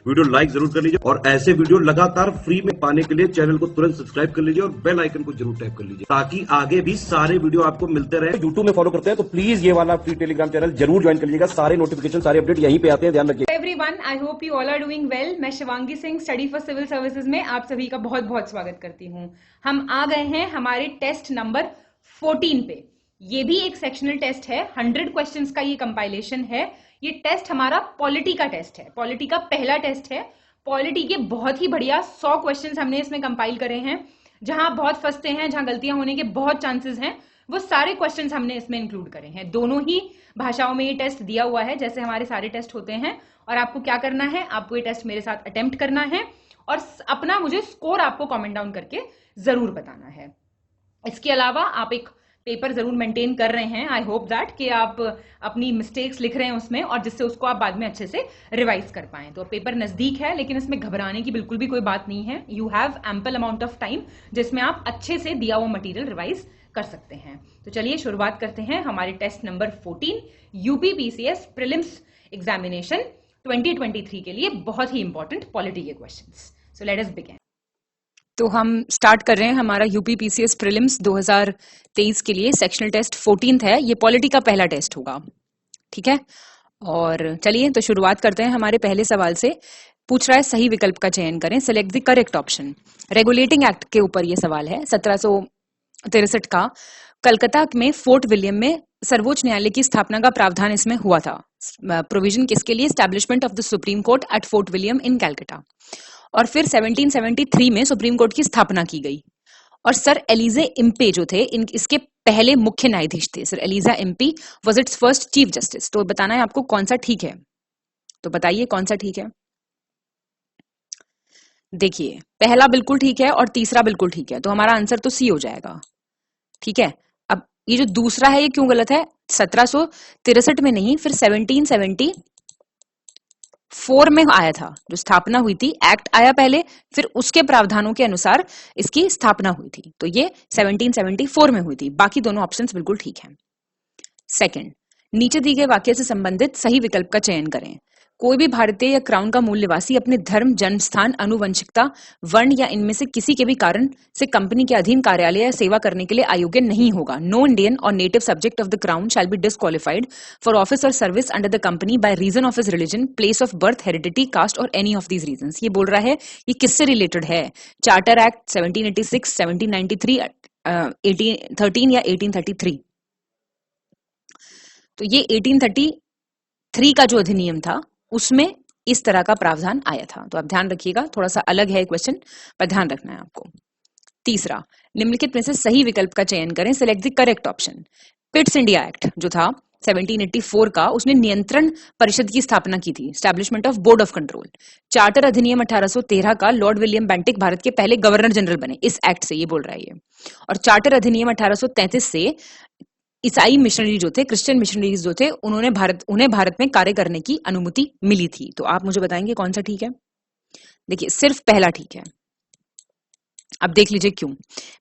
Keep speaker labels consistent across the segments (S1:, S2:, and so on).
S1: Video like जरूर कर लीजिए और ऐसे वीडियो लगातार फ्री में पाने के लिए चैनल को तुरंत सब्सक्राइब कर लीजिए और बेल आइकन को जरूर टैप कर लीजिए ताकि आगे भी सारे वीडियो आपको मिलते रहे। यूट्यूब में फॉलो करते हैं तो प्लीज ये वाला फ्री टेलीग्राम चैनल जरूर ज्वाइन कर लीजिएगा। सारे नोटिफिकेशन, सारे अपडेट यहीं पे आते हैं, ध्यान रखिए।
S2: Everyone, I hope you all are doing well. मैं Shivangi Singh study for civil services में आप सभी का बहुत बहुत स्वागत करती हूं। हम आ गए हैं हमारे टेस्ट नंबर 14 पे। ये भी एक सेक्शनल टेस्ट है, 100 क्वेश्चंस का ये कंपाइलेशन है। ये टेस्ट हमारा पॉलिटी का टेस्ट है, पॉलिटी का पहला टेस्ट है। पॉलिटी के बहुत ही बढ़िया 100 क्वेश्चंस हमने इसमें कंपाइल करे हैं। जहां बहुत फंसते हैं, जहां गलतियां होने के बहुत चांसेस हैं, वो सारे क्वेश्चंस हमने इसमें इंक्लूड करे हैं। दोनों ही भाषाओं में ये टेस्ट दिया हुआ है, जैसे हमारे सारे टेस्ट होते हैं। और आपको क्या करना है, आपको ये टेस्ट मेरे साथ अटेम्प्ट करना है और अपना मुझे स्कोर आपको कमेंट डाउन करके जरूर बताना है। इसके अलावा आप एक पेपर जरूर मेंटेन कर रहे हैं। आई होप दैट कि आप अपनी मिस्टेक्स लिख रहे हैं उसमें, और जिससे उसको आप बाद में अच्छे से रिवाइज कर पाएं। तो पेपर नजदीक है, लेकिन इसमें घबराने की बिल्कुल भी कोई बात नहीं है। You have ample amount of time जिसमें आप अच्छे से दिया हुआ मटीरियल रिवाइज कर सकते हैं। तो चलिए शुरुआत करते हैं हमारे test number 14 UP PCS prelims examination 2023 के लिए बहुत ही इंपॉर्टेंट पॉलिटी के questions. So let us begin. तो हम स्टार्ट कर रहे हैं हमारा यूपी पीसीएस प्रीलिम्स 2023 के लिए। सेक्शनल टेस्ट 14th है, ये पॉलिटी का पहला टेस्ट होगा, ठीक है। और चलिए तो शुरुआत करते हैं हमारे पहले सवाल से। पूछ रहा है सही विकल्प का चयन करें, select the correct option. Regulating act के ऊपर ये सवाल है 1763 का। कलकत्ता में फोर्ट विलियम में सर्वोच्च न्यायालय की स्थापना का प्रावधान इसमें हुआ था। प्रोविजन किसके लिए? Establishment of the supreme court at fort William in Calcutta. और फिर 1773 में सुप्रीम कोर्ट की स्थापना की गई। और सर एलिजे इम्पे जो थे इसके पहले मुख्य न्यायाधीश थे। Sir Elijah Impey was its first chief justice. तो बताना है आपको कौन सा ठीक है, तो बताइए कौन सा ठीक है। देखिए पहला बिल्कुल ठीक है और तीसरा बिल्कुल ठीक है, तो हमारा आंसर तो सी हो जाएगा, ठीक है। अब ये जो दूसरा है ये क्यों गलत है? 1763 में नहीं, फिर 1774 में आया था, जो स्थापना हुई थी। एक्ट आया पहले, फिर उसके प्रावधानों के अनुसार इसकी स्थापना हुई थी। तो ये 1774 में हुई थी। बाकी दोनों ऑप्शंस बिल्कुल ठीक हैं। सेकंड, नीचे दिए गए वाक्य से संबंधित सही विकल्प का चयन करें। कोई भी भारतीय या क्राउन का मूल निवासी अपने धर्म, जन्म स्थान, आनुवंशिकता, वर्ण या इनमें से किसी के भी कारण से कंपनी के अधीन कार्यालय या सेवा करने के लिए अयोग्य नहीं होगा। नो इंडियन और native subject of the crown shall be disqualified for office और service under the company by reason of his religion, place of birth, heredity, caste और एनी ऑफ दीज रीजंस। ये बोल रहा है ये किससे रिलेटेड है? चार्टर एक्ट 1786, 1793, 1813 या 1833। तो ये 1833 का जो अधिनियम था उसमें इस तरह का प्रावधान आया था। तो आप ध्यान रखिएगा, थोड़ा सा अलग है क्वेश्चन, पर ध्यान रखना है आपको। तीसरा, निम्नलिखित में से सही विकल्प का चयन करें, select the correct option. Pitt's India act जो था 1784 का, उसने नियंत्रण परिषद की स्थापना की थी, establishment of board of control. Charter अधिनियम 1813 का, लॉर्ड विलियम बेंटिक भारत के पहले गवर्नर जनरल बने इस एक्ट से, ये बोल रहा है ये। और चार्टर अधिनियम 1833 से ईसाई मिशनरी जो थे, क्रिश्चियन मिशनरीज जो थे, उन्हें भारत में कार्य करने की अनुमति मिली थी। तो आप मुझे बताएंगे कौन सा ठीक है। देखिए सिर्फ पहला ठीक है। अब देख लीजिए क्यों।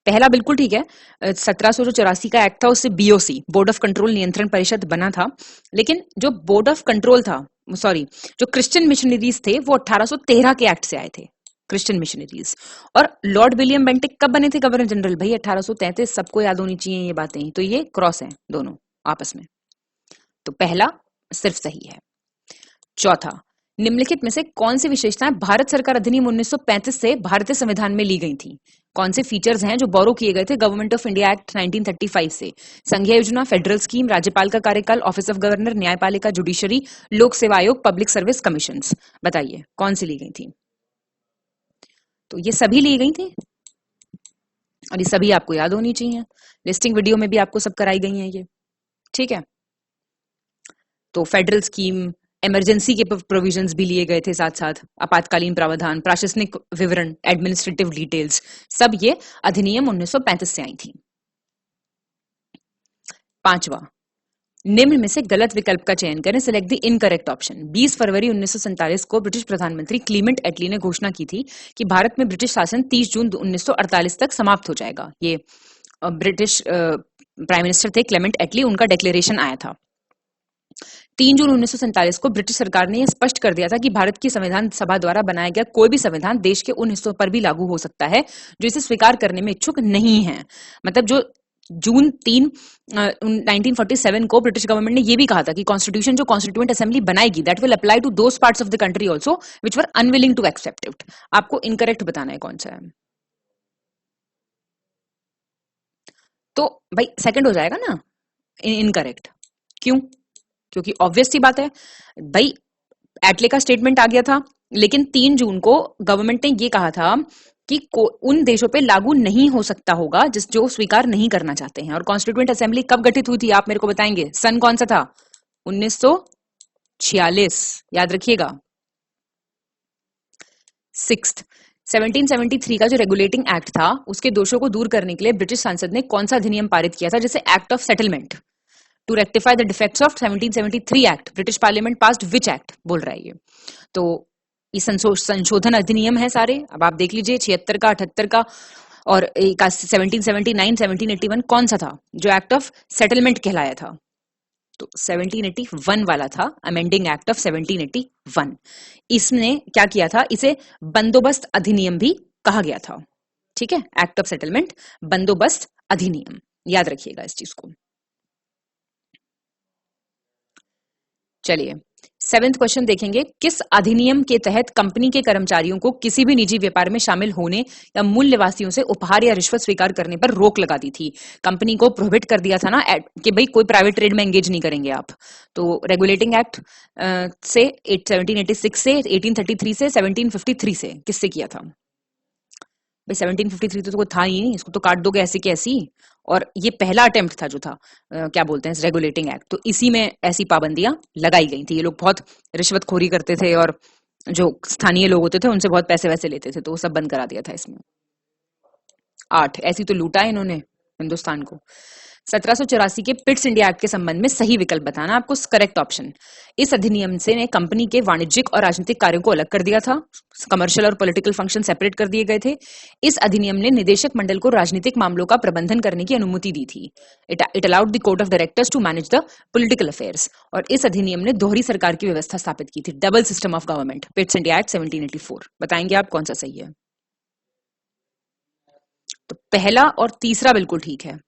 S2: पहला बिल्कुल ठीक है। 1784 का एक्ट था, उससे बीओसी, बोर्ड ऑफ कंट्रोल, नियंत्रण परिषद बना था। लेकिन जो बोर्ड ऑफ कंट्रोल था, सॉरी, जो क्रिश्चियन मिशनरीज थे वो 1813 के एक्ट से आए थे, क्रिश्चियन मिशनरीज। और लॉर्ड विलियम बेंटिक कब बने थे गवर्नर जनरल? भाई 1833, सबको याद होनी चाहिए ये बातें। तो ये क्रॉस है दोनों आपस में, तो पहला सिर्फ सही है। चौथा, निम्नलिखित में से कौन सी विशेषताएं भारत सरकार अधिनियम 1935 से भारतीय संविधान में ली गई थी? कौन से फीचर्स हैं जो बोरो किए गए थे गवर्नमेंट ऑफ इंडिया एक्ट 1935 से? संघीय योजना, फेडरल स्कीम, राज्यपाल का कार्यकाल, ऑफिस ऑफ गवर्नर, न्यायपालिका, जुडिशरी, लोक सेवा आयोग, पब्लिक सर्विस कमीशन। बताइए कौन सी ली गई थी? तो ये सभी ली गई थी और ये सभी आपको याद होनी चाहिए। लिस्टिंग वीडियो में भी आपको सब कराई गई हैं ये, ठीक है। तो फेडरल स्कीम, इमरजेंसी के प्रोविजंस भी लिए गए थे, साथ साथ आपातकालीन प्रावधान, प्रशासनिक विवरण, एडमिनिस्ट्रेटिव डिटेल्स, सब ये अधिनियम 1935 से आई थी। पांचवा, निम्न में से गलत विकल्प का चयन करें, सिलेक्ट द इनकरेक्ट ऑप्शन। 20 फरवरी 1947 को ब्रिटिश प्रधानमंत्री क्लीमेंट एटली ने घोषणा की थी कि भारत में ब्रिटिश शासन 30 जून 1948 तक समाप्त हो जाएगा। ये ब्रिटिश प्राइम मिनिस्टर थे क्लेमेंट एटली, उनका डिक्लेरेशन आया था।
S3: 3 जून 1947 को ब्रिटिश सरकार ने यह स्पष्ट कर दिया था कि भारत की संविधान सभा द्वारा बनाया गया कोई भी संविधान देश के उन हिस्सों पर भी लागू हो सकता है जो इसे स्वीकार करने में इच्छुक नहीं है। मतलब जो जून 3 1947 को ब्रिटिश गवर्नमेंट ने यह भी कहा था कि कॉन्स्टिट्यूशन जो कॉन्स्टिट्यूएंट असेंबली बनाएगी that will apply to those parts of the country also which were unwilling to accept it. आपको इनकरेक्ट बताना है कौन सा है। तो भाई सेकंड हो जाएगा ना इनकरेक्ट। क्यों? क्योंकि ऑब्वियस सी बात है भाई, एटले का स्टेटमेंट आ गया था, लेकिन 3 जून को गवर्नमेंट ने ये कहा था कि उन देशों पे लागू नहीं हो सकता होगा जो स्वीकार नहीं करना चाहते हैं। और कॉन्स्टिट्यूएंट असेंबली कब गठित हुई थी आप मेरे को बताएंगे? सन कौन सा था? 1946, याद रखिएगा। 1773 का जो रेगुलेटिंग एक्ट था उसके दोषों को दूर करने के लिए ब्रिटिश संसद ने कौन सा अधिनियम पारित किया था, जैसे act of settlement to rectify the defects of 1773 act. British parliament passed which act बोल रहा है ये। तो ये संशोधन अधिनियम है सारे, अब आप देख लीजिए 76 का, 78 का और 1779, 1781 कौन सा था जो एक्ट ऑफ सेटलमेंट कहलाया था? तो 1781 वाला था, अमेंडिंग एक्ट ऑफ 1781। इसने क्या किया था? इसे बंदोबस्त अधिनियम भी कहा गया था। ठीक है, एक्ट ऑफ सेटलमेंट, बंदोबस्त अधिनियम, याद रखिएगा इस चीज को। चलिए 7th क्वेश्चन देखेंगे। किस अधिनियम के तहत कंपनी के कर्मचारियों को किसी भी निजी व्यापार में शामिल होने या मूल निवासियों से उपहार या रिश्वत स्वीकार करने पर रोक लगा दी थी? कंपनी को प्रोहिबिट कर दिया था ना कि भाई कोई प्राइवेट ट्रेड में एंगेज नहीं करेंगे आप। तो रेगुलेटिंग एक्ट से 1786 से, 1833 से, 1753 से किससे किया था? भाई 1753 तो कोई था ही नहीं, इसको तो काट दोगे ऐसी की ऐसी। और ये पहला अटेम्प्ट था जो था क्या बोलते हैं रेगुलेटिंग एक्ट, तो इसी में ऐसी पाबंदियां लगाई गई थी। ये लोग बहुत रिश्वतखोरी करते थे और जो स्थानीय लोग होते थे उनसे बहुत पैसे वैसे लेते थे, तो वो सब बंद करा दिया था इसमें। 8 ऐसी तो लूटा है इन्होंने हिंदुस्तान को। 1784 के पिट्स इंडिया एक्ट के संबंध में सही विकल्प बताना, आपको करेक्ट ऑप्शन। इस अधिनियम से ने कंपनी के वाणिज्यिक और राजनीतिक कार्यों को अलग कर दिया था, कमर्शियल और पॉलिटिकल फंक्शन सेपरेट कर दिए गए थे। इस अधिनियम ने निदेशक मंडल को राजनीतिक मामलों का प्रबंधन करने की अनुमति दी थी। It allowed the court of directors to manage the political affairs. और इस अधिनियम ने दोहरी सरकार की व्यवस्था स्थापित की थी, double system of government, Pitt's India act 1784। बताएंगे आप कौन सा सही है? तो पहला और तीसरा बिल्कुल ठीक है,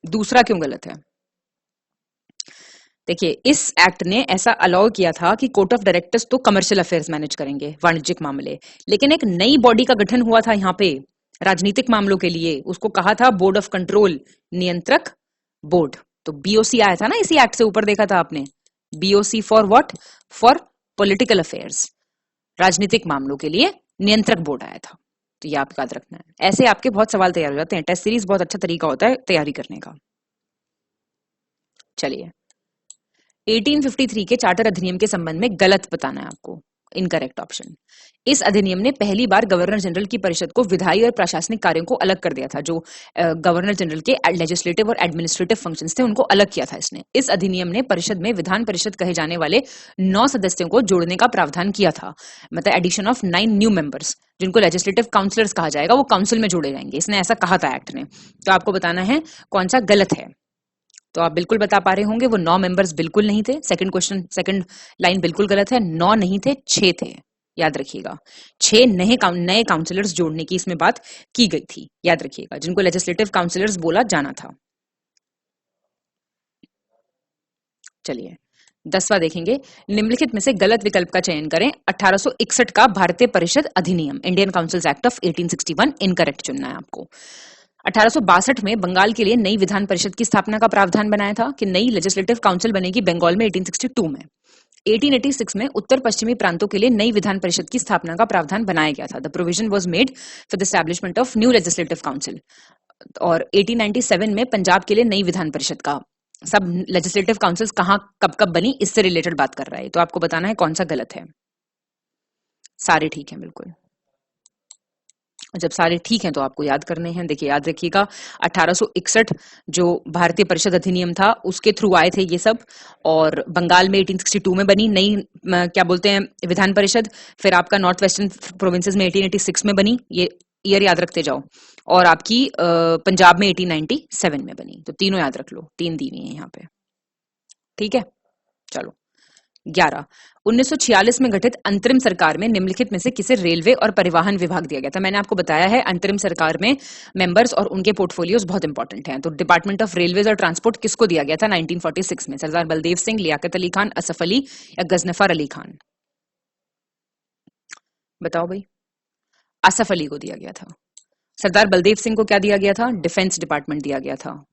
S3: दूसरा क्यों गलत है? देखिए इस एक्ट ने ऐसा अलाउ किया था कि कोर्ट ऑफ डायरेक्टर्स तो कमर्शियल अफेयर्स मैनेज करेंगे, वाणिज्यिक मामले, लेकिन एक नई बॉडी का गठन हुआ था यहाँ पे राजनीतिक मामलों के लिए, उसको कहा था बोर्ड ऑफ कंट्रोल, नियंत्रक बोर्ड। तो बीओसी आया था ना इसी एक्ट से, ऊपर देखा था आपने, BOC for what? For political affairs, राजनीतिक मामलों के लिए नियंत्रक बोर्ड आया था। तो ये आप याद रखना है। ऐसे आपके बहुत सवाल तैयार हो जाते हैं, टेस्ट सीरीज बहुत अच्छा तरीका होता है तैयारी करने का। चलिए 1853 के चार्टर अधिनियम के संबंध में गलत बताना है आपको, इनकरेक्ट ऑप्शन। इस अधिनियम ने पहली बार गवर्नर जनरल की परिषद को विधायी और प्रशासनिक कार्यों को अलग कर दिया था। जो गवर्नर जनरल के लेजिस्लेटिव और एडमिनिस्ट्रेटिव फंक्शंस थे उनको अलग किया था इसने। इस अधिनियम ने परिषद में विधान परिषद कहे जाने वाले 9 सदस्यों को जोड़ने का प्रावधान किया था, मतलब एडिशन ऑफ 9 न्यू मेंबर्स, जिनको लेजिस्लेटिव काउंसलर्स कहा जाएगा, वो काउंसिल में जोड़े जाएंगे। इसने ऐसा कहा था एक्ट ने। तो आपको बताना है कौन सा गलत है। तो आप बिल्कुल बता पा रहे होंगे, वो 9 मेंबर्स बिल्कुल नहीं थे। सेकंड क्वेश्चन, सेकंड लाइन बिल्कुल गलत है, 9 नहीं थे, 6 थे, याद रखिएगा। 6 नए काउंसिलर्स जोड़ने की इसमें बात की गई थी, याद रखिएगा, जिनको लेजिस्लेटिव काउंसिलर्स बोला जाना था। चलिए 10वां देखेंगे। निम्नलिखित में से गलत विकल्प का चयन करें। 1861 का भारतीय परिषद अधिनियम, Indian councils act of 1861, incorrect चुनना है आपको। 1862 में बंगाल के लिए नई विधान परिषद की स्थापना का प्रावधान बनाया था कि नई लेजिस्लेटिव काउंसिल बनेगी बंगाल में 1862 में। 1886 में उत्तर पश्चिमी प्रांतों के लिए नई विधान परिषद की स्थापना का प्रावधान बनाया गया था। The provision was made for the establishment of new legislative council. और 1897 में पंजाब के लिए नई विधान परिषद का, सब लेजिस्लेटिव काउंसिल्स कहां कब कब बनी, इससे रिलेटेड बात कर रहा है। तो आपको बताना है कौन सा गलत है। सारे ठीक हैं बिल्कुल। जब सारे ठीक हैं तो आपको याद करने हैं। देखिए याद रखिएगा 1861 जो भारतीय परिषद अधिनियम था उसके थ्रू आए थे ये सब, और बंगाल में 1862 में बनी नई क्या बोलते हैं विधान परिषद। फिर आपका नॉर्थ वेस्टर्न प्रोविंसेस में 1886 में बनी, ये ईयर याद रखते जाओ। और आपकी पंजाब में 1897 में बनी। तो तीनों याद रख लो, 3 दी हुई है यहाँ पे, ठीक है। चलो 11 1946 में गठित अंतरिम सरकार में निम्नलिखित में से किसे रेलवे और परिवहन विभाग दिया गया था? मैंने आपको बताया है अंतरिम सरकार में मेंबर्स और उनके पोर्टफोलियोज बहुत इंपॉर्टेंट हैं। तो डिपार्टमेंट ऑफ रेलवेज और ट्रांसपोर्ट किसको दिया गया था 1946 में? सरदार बलदेव सिंह, लियाकत अली खान, असफ अली या गजनफर अली खान? बताओ भाई। असफ अली को दिया गया था। सरदार बलदेव सिंह को क्या दिया गया था? डिफेंस डिपार्टमेंट दिया गया था।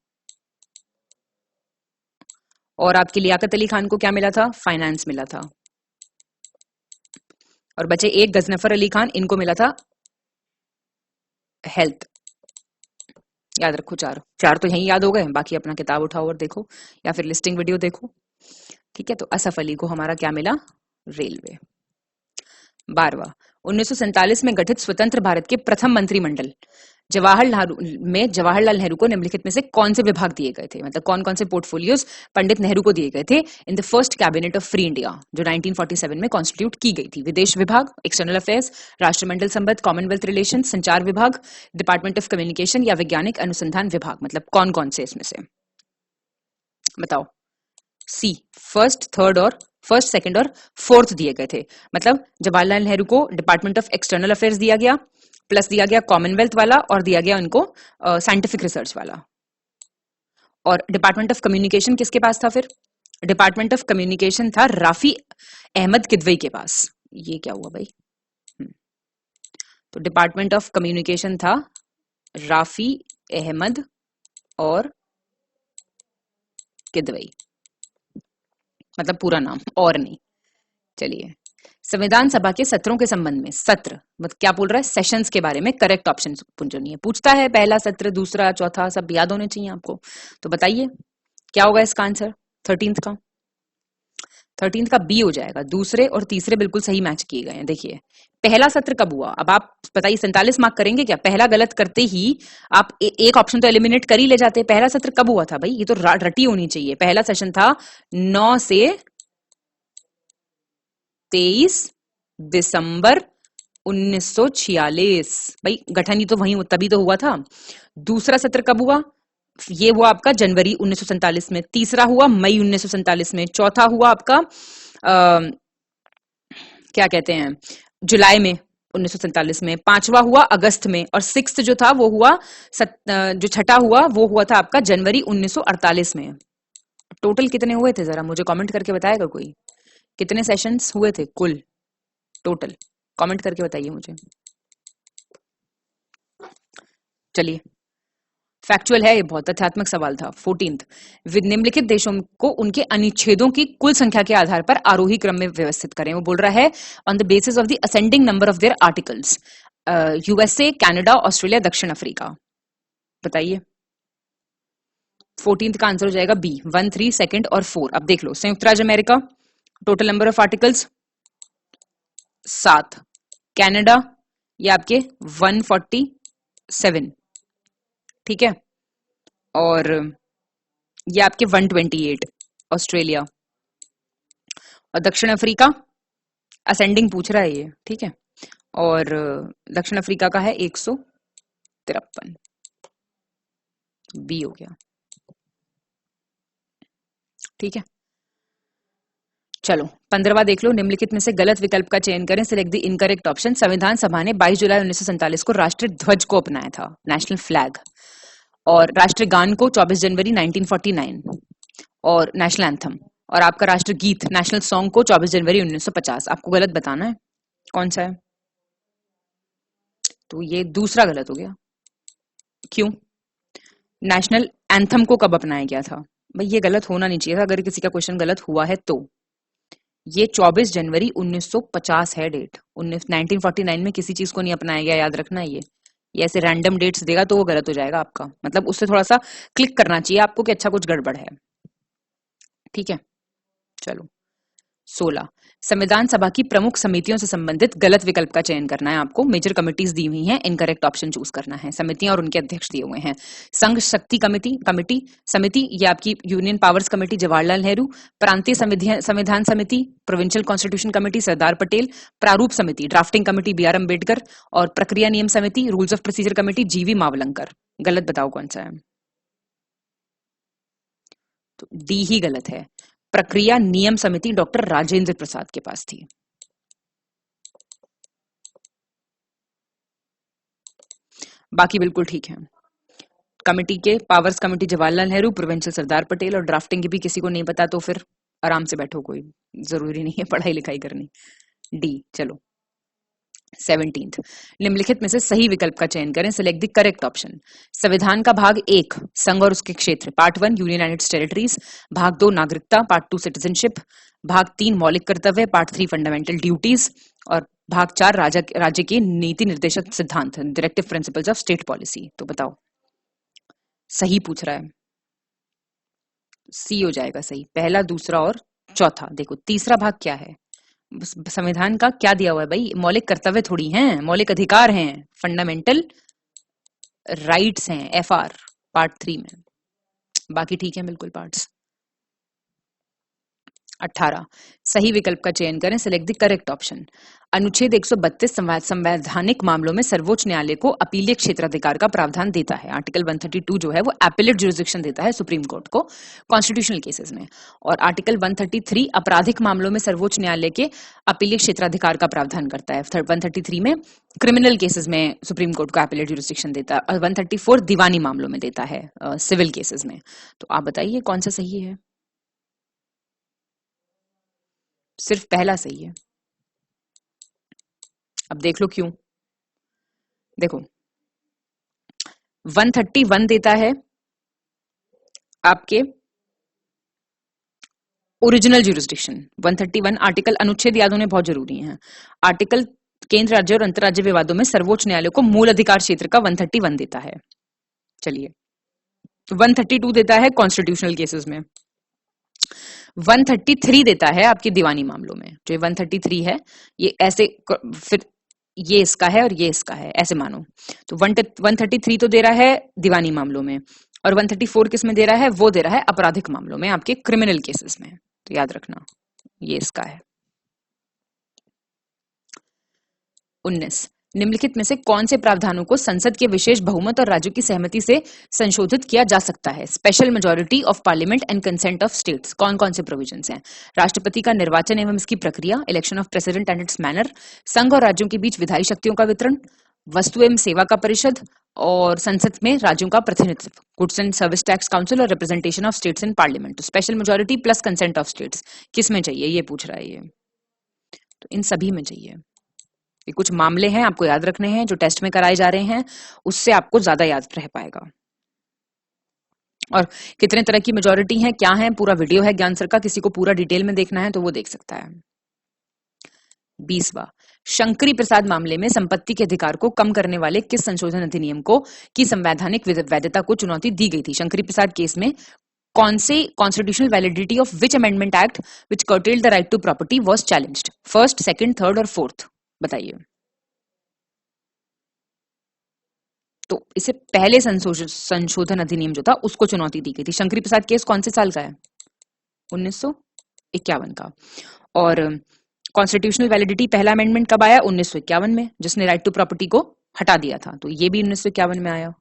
S3: और आपके लियाकत अली खान को क्या मिला था? फाइनेंस मिला था। और बचे एक गजनफर अली खान, इनको मिला था हेल्थ। याद रखो चार तो यही याद हो गए, बाकी अपना किताब उठाओ और देखो या फिर लिस्टिंग वीडियो देखो। ठीक है, तो असफ अली को हमारा क्या मिला? रेलवे। 12 1947 में गठित स्वतंत्र भारत के प्रथम मंत्रिमंडल जवाहरलाल नेहरू को निम्नलिखित में से कौन से विभाग दिए गए थे? मतलब कौन कौन से पोर्टफोलियोज पंडित नेहरू को दिए गए थे in the first cabinet of free India जो 1947 में कॉन्स्टिट्यूट की गई थी? विदेश विभाग, एक्सटर्नल अफेयर्स, राष्ट्रमंडल संबंध, कॉमनवेल्थ रिलेशन, संचार विभाग, डिपार्टमेंट ऑफ कम्युनिकेशन या वैज्ञानिक अनुसंधान विभाग? मतलब कौन कौन से इसमें से बताओ। सी फर्स्ट, सेकंड और फोर्थ दिए गए थे। मतलब जवाहरलाल नेहरू को डिपार्टमेंट ऑफ एक्सटर्नल अफेयर्स दिया गया, प्लस दिया गया कॉमनवेल्थ वाला, और दिया गया उनको साइंटिफिक रिसर्च वाला। और डिपार्टमेंट ऑफ कम्युनिकेशन किसके पास था फिर? डिपार्टमेंट ऑफ कम्युनिकेशन था राफी अहमद किदवई के पास। ये क्या हुआ भाई? तो डिपार्टमेंट ऑफ कम्युनिकेशन था राफी अहमद और किदवई, मतलब पूरा नाम और नहीं। चलिए, संविधान सभा के सत्रों के संबंध में, सत्र मतलब क्या बोल रहा है? सेशंस के बारे में करेक्ट ऑप्शन चुनिए। पूछता है पहला सत्र, दूसरा, चौथा, सब याद होने चाहिए आपको। तो बताइए क्या होगा इसका आंसर 13th का बी हो जाएगा। दूसरे और तीसरे बिल्कुल सही मैच किए गए हैं। देखिए पहला सत्र कब हुआ? अब आप बताइए 47 मार्क करेंगे क्या? पहला गलत करते ही आप एक ऑप्शन तो एलिमिनेट कर ही ले जाते। पहला सत्र कब हुआ था भाई? ये तो रटी होनी चाहिए। पहला सेशन था 9 से 23 दिसंबर 1946। भाई गठन ही तो वही तभी तो हुआ था। दूसरा सत्र कब हुआ? ये हुआ आपका जनवरी 1947 में। तीसरा हुआ मई 1947 में। चौथा हुआ आपका क्या कहते हैं, जुलाई में 1947 में। पांचवा हुआ अगस्त में। और सिक्स्थ जो था वो हुआ जो छठा हुआ वो हुआ था आपका जनवरी 1948 में। टोटल कितने हुए थे जरा मुझे कमेंट करके बताएगा कोई? कितने सेशंस हुए थे कुल टोटल? कमेंट करके बताइए मुझे। चलिए फैक्चुअल है, ये बहुत तथ्यात्मक सवाल था। 14th निम्नलिखित देशों को उनके अनुच्छेदों की कुल संख्या के आधार पर आरोही क्रम में व्यवस्थित करें। वो बोल रहा है on the basis of the ascending number of their articles. USA, Canada, Australia, दक्षिण अफ्रीका। बताइए 14th का आंसर हो जाएगा बी 1, 3, 2 और 4। अब देख लो संयुक्त राज्य America total number of articles 7, Canada ये आपके 147, ठीक है, और ये आपके 128 ऑस्ट्रेलिया। और दक्षिण अफ्रीका असेंडिंग पूछ रहा है ये, ठीक है, और दक्षिण अफ्रीका का है 153। बी हो गया, ठीक है। चलो 15वां देख लो। निम्नलिखित में से गलत विकल्प का चयन करें। Select the incorrect option. संविधान सभा ने 22 जुलाई 1947 को राष्ट्रीय ध्वज को अपनाया था, नेशनल फ्लैग, और राष्ट्रीय गान को 24 जनवरी 1949, और नेशनल एंथम और आपका राष्ट्र गीत नेशनल सॉन्ग को 24 जनवरी 1950। आपको गलत बताना है कौन सा है। तो ये दूसरा गलत हो गया। क्यों? नेशनल एंथम को कब अपनाया गया था? भाई ये गलत होना नहीं चाहिए था। अगर किसी का क्वेश्चन गलत हुआ है तो ये 24 जनवरी 1950 है डेट। 1949 में किसी चीज को नहीं अपनाया गया, याद रखना। ये ऐसे रैंडम डेट्स देगा तो वो गलत हो जाएगा आपका। मतलब उससे थोड़ा सा क्लिक करना चाहिए आपको कि अच्छा कुछ गड़बड़ है, ठीक है। चलो 16 संविधान सभा की प्रमुख समितियों से संबंधित गलत विकल्प का चयन करना है आपको। मेजर कमिटीज दी हुई हैं, इनकरेक्ट ऑप्शन चूज करना है। समितियां और उनके अध्यक्ष दिए हुए हैं। संघ शक्ति कमिटी समिति, ये आपकी union powers committee Jawaharlal Nehru. प्रांतीय संविधान समिति, provincial constitution committee Sardar Patel. प्रारूप समिति, drafting committee B R Ambedkar. और प्रक्रिया नियम समिति, रूल्स ऑफ प्रोसीजर कमेटी जीवी मावलंकर। गलत बताओ कौन सा है। तो डी ही गलत है। प्रक्रिया नियम समिति डॉक्टर राजेंद्र प्रसाद के पास थी। बाकी बिल्कुल ठीक है। कमेटी के powers committee Jawaharlal Nehru, provincial Sardar Patel, और ड्राफ्टिंग की भी किसी को नहीं पता तो फिर आराम से बैठो, कोई जरूरी नहीं है पढ़ाई लिखाई करनी। डी। चलो 17th, निम्नलिखित में से सही विकल्प का चयन करें, सिलेक्ट द करेक्ट ऑप्शन। संविधान का भाग 1 संघ और उसके क्षेत्र, part 1 union and it's territories, भाग 2 नागरिकता, पार्ट 2 सिटीजनशिप, भाग 3 मौलिक कर्तव्य, पार्ट 3 फंडामेंटल ड्यूटीज, और भाग 4 राज्य के नीति निर्देशक सिद्धांत, directive principles of state policy. तो बताओ, सही पूछ रहा है, सी हो जाएगा सही, पहला, दूसरा और चौथा। देखो तीसरा भाग क्या है, संविधान का क्या दिया हुआ है भाई, मौलिक कर्तव्य थोड़ी हैं, मौलिक अधिकार हैं, फंडामेंटल राइट्स हैं, एफआर पार्ट 3 में। बाकी ठीक है बिल्कुल पार्ट्स। 18, सही विकल्प का चयन करें, सिलेक्ट द करेक्ट ऑप्शन। अनुच्छेद 132 संवैधानिक मामलों में सर्वोच्च न्यायालय को अपीलीय क्षेत्राधिकार का प्रावधान देता है। आर्टिकल 132 जो है वो एपिलेट जुरिसडिक्शन देता है सुप्रीम कोर्ट को कॉन्स्टिट्यूशनल केसेस में, और आर्टिकल 133 आपराधिक मामलों में सर्वोच्च न्यायालय के अपीलीय क्षेत्राधिकार का प्रावधान करता है। 133 में क्रिमिनल केसेस में सुप्रीम कोर्ट को एपिलेट जुरिसडिक्शन देता है, और 134 दीवानी मामलों में देता है, सिविल केसेस में। तो आप बताइए कौन सा सही है? सिर्फ पहला सही है। अब देख लो क्यों। देखो 131 देता है आपके ओरिजिनल ज्यूरिसडिक्शन। 131 आर्टिकल, अनुच्छेद याद होने बहुत जरूरी है। आर्टिकल केंद्र राज्य और अंतर्राज्य विवादों में सर्वोच्च न्यायालय को मूल अधिकार क्षेत्र का 131 देता है। चलिए 132 देता है कॉन्स्टिट्यूशनल केसेस में, 133 देता है आपके दीवानी मामलों में। जो 133 है ये ऐसे, फिर ये इसका है और ये इसका है, ऐसे मानो। तो 133 तो दे रहा है दीवानी मामलों में, और 134 किस में दे रहा है? वो दे रहा है आपराधिक मामलों में, आपके क्रिमिनल केसेस में। तो याद रखना ये इसका है। 19, निम्नलिखित में से कौन से प्रावधानों को संसद के विशेष बहुमत और राज्यों की सहमति से संशोधित किया जा सकता है? Special majority of parliament and consent of states. कौन कौन से प्रोविजंस हैं? राष्ट्रपति का निर्वाचन एवं इसकी प्रक्रिया, election of president and it's manner, संघ और राज्यों के बीच विधायी शक्तियों का वितरण, वस्तु एवं सेवा का परिषद, और संसद में राज्यों का प्रतिनिधित्व, goods and service tax council, और representation of states in parliament. तो special majority plus consent of states किस में चाहिए ये पूछ रहा है ये। तो इन सभी में चाहिए। ये कुछ मामले हैं आपको याद रखने हैं जो टेस्ट में कराए जा रहे हैं, उससे आपको ज्यादा याद रह पाएगा। और कितने तरह की मेजॉरिटी है, क्या है, पूरा वीडियो है ज्ञान सर का, किसी को पूरा डिटेल में देखना है तो वो देख सकता है। 20वां, शंकरी प्रसाद मामले में संपत्ति के अधिकार को कम करने वाले किस संशोधन अधिनियम को की संवैधानिक वैधता को चुनौती दी गई थी? शंकरी प्रसाद केस में कौन से constitutional validity of which amendment act which curtailed the right to property was challenged? First, second, third और फोर्थ बताइए। तो इससे पहले संशोधन अधिनियम जो था उसको चुनौती दी गई थी। शंकरी प्रसाद केस कौन से साल का है? 1951 का। और कॉन्स्टिट्यूशनल वैलिडिटी पहला अमेंडमेंट कब आया? 1951 में, जिसने राइट टू प्रॉपर्टी को हटा दिया था। तो ये भी 1951 में आया।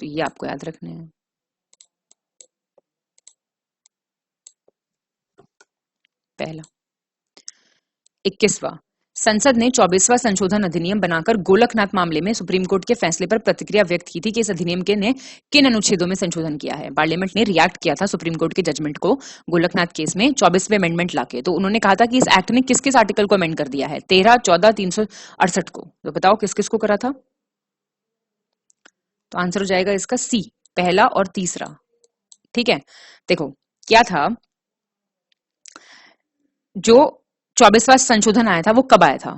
S3: तो ये आपको याद रखने हैं। पहला। 21वां, संसद ने 24वां संशोधन अधिनियम बनाकर गोलकनाथ मामले में सुप्रीम कोर्ट के फैसले पर प्रतिक्रिया व्यक्त की थी कि इस अधिनियम के ने किन अनुच्छेदों में संशोधन किया है? पार्लियामेंट ने रिएक्ट किया था सुप्रीम कोर्ट के जजमेंट को गोलकनाथ केस में 24वें अमेंडमेंट लाके। तो उन्होंने कहा था कि इस एक्ट ने किस किस आर्टिकल को अमेंड कर दिया है? 13, 14, 368 को। तो बताओ किस किस को करा था? तो आंसर हो जाएगा इसका सी, पहला और तीसरा। ठीक है, देखो क्या था, जो 24वां संशोधन आया था वो कब आया था?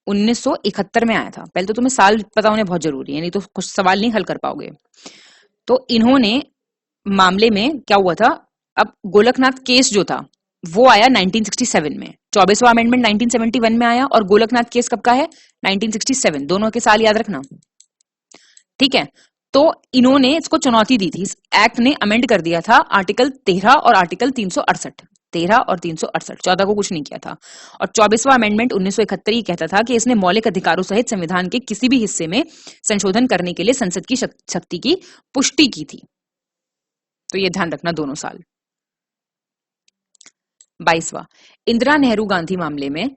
S3: 1971 में आया था। पहले तो तुम्हें साल पता होने बहुत जरूरी है, नहीं तो कुछ सवाल नहीं हल कर पाओगे। तो इन्होंने मामले में क्या हुआ था, अब गोलकनाथ केस जो था वो आया 1967 में, 24वां अमेंडमेंट 1971 में आया, और गोलकनाथ केस कब का है? 1967। दोनों के साल याद रखना, ठीक है। तो इन्होंने इसको चुनौती दी थी, इस एक्ट ने अमेंड कर दिया था आर्टिकल 13 और आर्टिकल 368, 13 और 368, 14 को कुछ नहीं किया था। और 24वां अमेंडमेंट 1971 ही कहता था कि इसने मौलिक अधिकारों सहित संविधान के किसी भी हिस्से में संशोधन करने के लिए संसद की शक्ति की पुष्टि की थी। तो ये ध्यान रखना दोनों साल। 22वां, इंदिरा नेहरू गांधी मामले में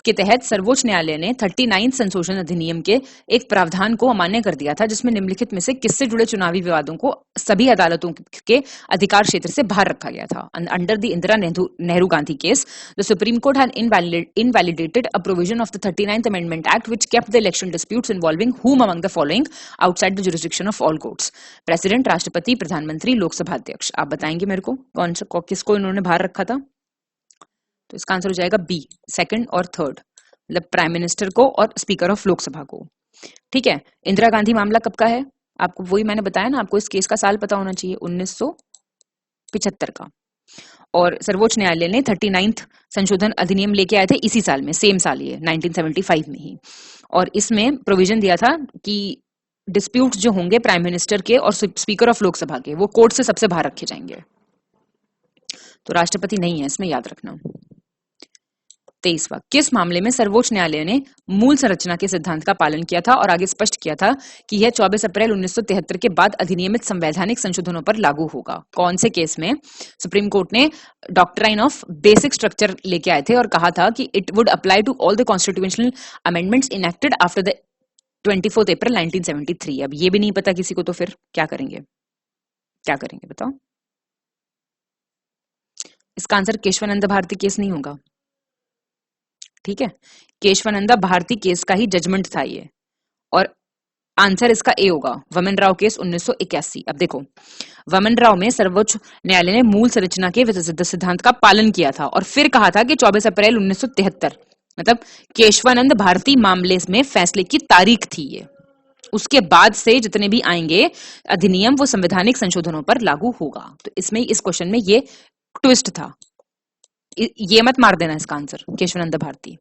S3: के तहत सर्वोच्च न्यायालय ने 39 संशोधन अधिनियम के एक प्रावधान को अमान्य कर दिया था, जिसमें निम्नलिखित में से किससे जुड़े चुनावी विवादों को सभी अदालतों के अधिकार क्षेत्र से बाहर रखा गया था। Under the Indira Nehru Gandhi case, the supreme court had invalidated a provision of the 39th Amendment Act which kept the election disputes involving whom among the following outside the jurisdiction of all courts: president, राष्ट्रपति, प्रधानमंत्री, लोकसभा अध्यक्ष। आप बताएंगे मेरे को कौन सा किसको इन्होंने बाहर रखा था? तो इसका आंसर हो जाएगा बी, सेकंड और थर्ड, मतलब प्राइम मिनिस्टर को और स्पीकर ऑफ लोकसभा को। ठीक है, इंदिरा गांधी मामला कब का है? आपको वही मैंने बताया ना, आपको इस केस का साल पता होना चाहिए, 1975 का। और सर्वोच्च न्यायालय ने 39th संशोधन अधिनियम लेके आए थे इसी साल में, सेम साल ये 1975 में ही। और इसमें प्रोविजन दिया था कि डिस्प्यूट जो होंगे प्राइम मिनिस्टर के और स्पीकर ऑफ लोकसभा के, वो कोर्ट से सबसे बाहर रखे जाएंगे। तो राष्ट्रपति नहीं है इसमें, याद रखना। 23वां, किस मामले में सर्वोच्च न्यायालय ने मूल संरचना के सिद्धांत का पालन किया था और आगे स्पष्ट किया था कि यह 24 अप्रैल 1973 के बाद अधिनियमित संवैधानिक संशोधनों पर लागू होगा? कौन से केस में? सुप्रीम कोर्ट ने डॉक्ट्राइन ऑफ बेसिक स्ट्रक्चर लेके आए थे और कहा था कि it would apply to all the constitutional amendments enacted after the 24 April 1973। अब ये भी नहीं पता किसी को, तो फिर क्या करेंगे? क्या करेंगे बताओ? इसका आंसर केशवानंद भारती केस नहीं होगा। ठीक है, केशवानंदा भारती केस का ही जजमेंट था ये, और आंसर इसका ए होगा, वमन राव केस 1981। अब देखो, वमन राव में सर्वोच्च न्यायालय ने मूल संरचना के सिद्धांत का पालन किया था और फिर कहा था कि 24 अप्रैल 1973, मतलब केशवानंद भारती मामले में फैसले की तारीख थी ये। उसके बाद से जितने भी आएंगे अधिनियम, वो संवैधानिक संशोधनों पर लागू होगा। तो इसमें, इस क्वेश्चन में ये ट्विस्ट था, ये मत मार देना इसका आंसर केशवानंद भारती।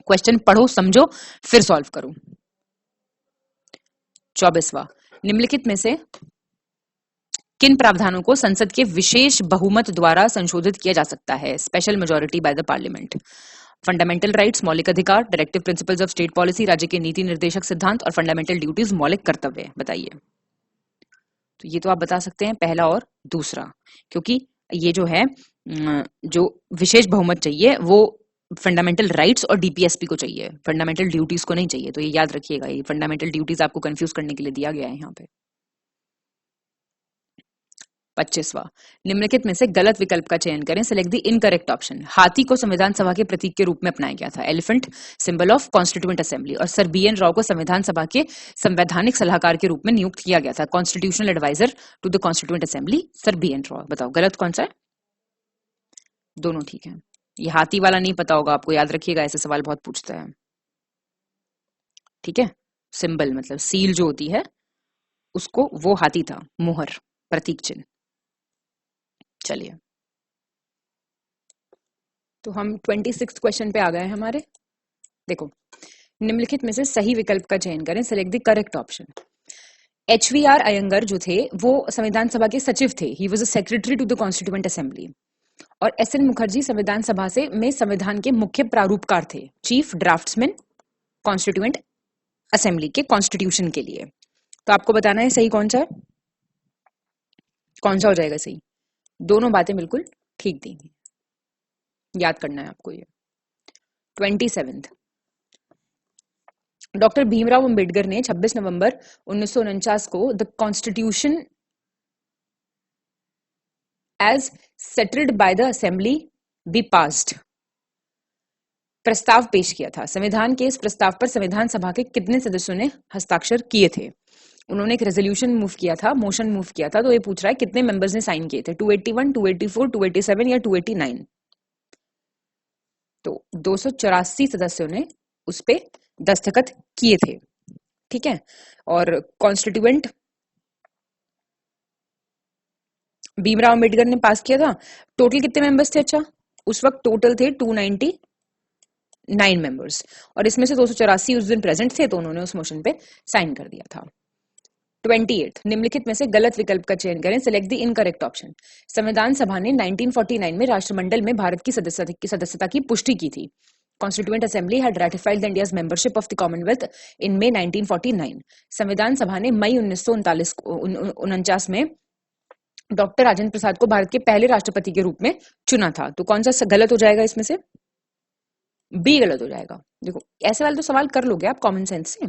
S3: क्वेश्चन पढ़ो, समझो, फिर सॉल्व करो। 24वां, निम्नलिखित में से किन प्रावधानों को संसद के विशेष बहुमत द्वारा संशोधित किया जा सकता है? Special majority by the parliament. Fundamental rights, मौलिक अधिकार, directive principles of state policy, राज्य के नीति निर्देशक सिद्धांत, और फंडामेंटल ड्यूटीज, मौलिक कर्तव्य। बताइए। तो ये तो आप बता सकते हैं पहला और दूसरा, क्योंकि ये जो है, जो विशेष बहुमत चाहिए वो फंडामेंटल राइट्स और डीपीएसपी को चाहिए, फंडामेंटल ड्यूटीज को नहीं चाहिए। तो ये याद रखिएगा, ये फंडामेंटल ड्यूटीज आपको कंफ्यूज करने के लिए दिया गया है यहाँ पे। 25वां, निम्नलिखित में से गलत विकल्प का चयन करें। Select the incorrect option. हाथी को संविधान सभा के प्रतीक के रूप में अपनाया गया था। Elephant symbol of constituent assembly. और सर BN राव को संविधान सभा के संवैधानिक सलाहकार के रूप में नियुक्त किया गया था। Constitutional adviser to the constituent assembly, sir BN Rau. बताओ गलत कौन सा है? दोनों ठीक है। ये हाथी वाला नहीं पता होगा आपको, याद रखिएगा, ऐसे सवाल बहुत पूछता है। ठीक है, सिंबल मतलब सील जो होती है उसको, वो हाथी था, मुहर, प्रतीक चिन्ह। चलिए, तो हम 26th क्वेश्चन पे आ गए हैं हमारे। देखो, निम्नलिखित में से सही विकल्प का चयन करें। Select the correct option. HVR Iyengar जो थे वो संविधान सभा के सचिव थे। He was a secretary to the constituent assembly. और SN मुखर्जी संविधान सभा से में संविधान के मुख्य प्रारूपकार थे, चीफ ड्राफ्ट्समैन कॉन्स्टिट्यूएंट असेंबली के कॉन्स्टिट्यूशन के लिए। तो आपको बताना है सही कौन सा है, कौन सा हो जाएगा सही। दोनों बातें बिल्कुल ठीक दी, याद करना है आपको ये। 27th, डॉक्टर भीमराव अंबेडकर ने 26 नवंबर 1949 को the constitution as settled by the assembly be passed प्रस्ताव पेश किया था। संविधान के इस प्रस्ताव पर संविधान सभा के कितने सदस्यों ने हस्ताक्षर किए थे? उन्होंने एक रेजोल्यूशन मूव किया था, मोशन मूव किया था। तो ये पूछ रहा है कितने मेंबर्स ने साइन किए थे, 281, 284, 287 या 289? तो 284 सदस्यों ने उस पे दस्तखत किए थे। ठीक है, और कॉन्स्टिट्यूएंट भीमराव अंबेडकर ने पास किया था। टोटल कितने मेंबर्स थे? अच्छा, उस वक्त टोटल थे 299 मेंबर्स, और इसमें से 284 उस दिन प्रेजेंट थे, तो उन्होंने उस मोशन पे साइन कर दिया था। 28, निम्नलिखित में से गलत विकल्प का चयन करें। Select the incorrect option. संविधान सभा ने 1949 में राष्ट्रमंडल में भारत की सदस्यता की पुष्टि की थी। Constituent Assembly had ratified the India's membership of the Commonwealth in May 1949. संविधान सभा ने मई 1949 में डॉक्टर राजेंद्र प्रसाद को भारत के पहले राष्ट्रपति के रूप में चुना था। तो कौन सा गलत हो जाएगा इसमें से? बी गलत हो जाएगा। देखो ऐसे वाले तो सवाल कर लोगे आप कॉमन सेंस से।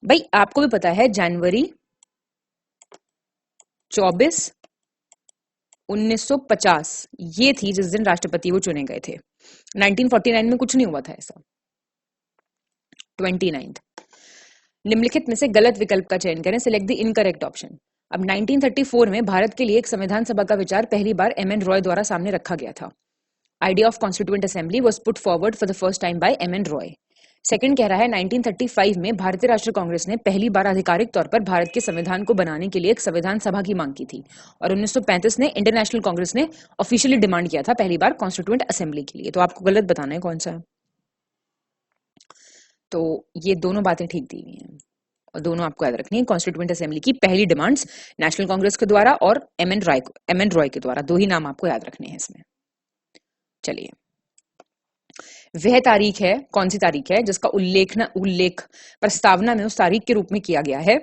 S3: भाई आपको भी पता है जनवरी 24 1950 ये थी जिस दिन राष्ट्रपति वो चुने गए थे। 1949 में कुछ नहीं हुआ था ऐसा। 29 निम्नलिखित में से गलत विकल्प का चयन करें, सिलेक्ट द इनकरेक्ट ऑप्शन। अब 1934 में भारत के लिए एक संविधान सभा का विचार पहली बार एम.एन. रॉय द्वारा सामने रखा गया था। Idea of constituent assembly was put forward for the first time by M N. Roy. Second कह रहा है 1935 में भारतीय राष्ट्रीय कांग्रेस ने पहली बार आधिकारिक तौर पर भारत के संविधान को बनाने के लिए एक संविधान सभा की मांग की थी और 1935 में इंडियन नेशनल कांग्रेस ने ऑफिशियली डिमांड किया था पहली बार कॉन्स्टिट्यूएंट असेंबली के लिए। तो आपको गलत बताना है कौन सा है। तो ये दोनों बातें ठीक दी हुई हैं और दोनों आपको याद रखनी है। कॉन्स्टिट्यूएंट असेंबली की पहली डिमांड्स नेशनल कांग्रेस के द्वारा और एम.एन. रॉय के द्वारा, दो ही नाम आपको याद रखने हैं इसमें। चलिए वह तारीख है, कौन सी तारीख है जिसका उल्लेख प्रस्तावना में उस तारीख के रूप में किया गया है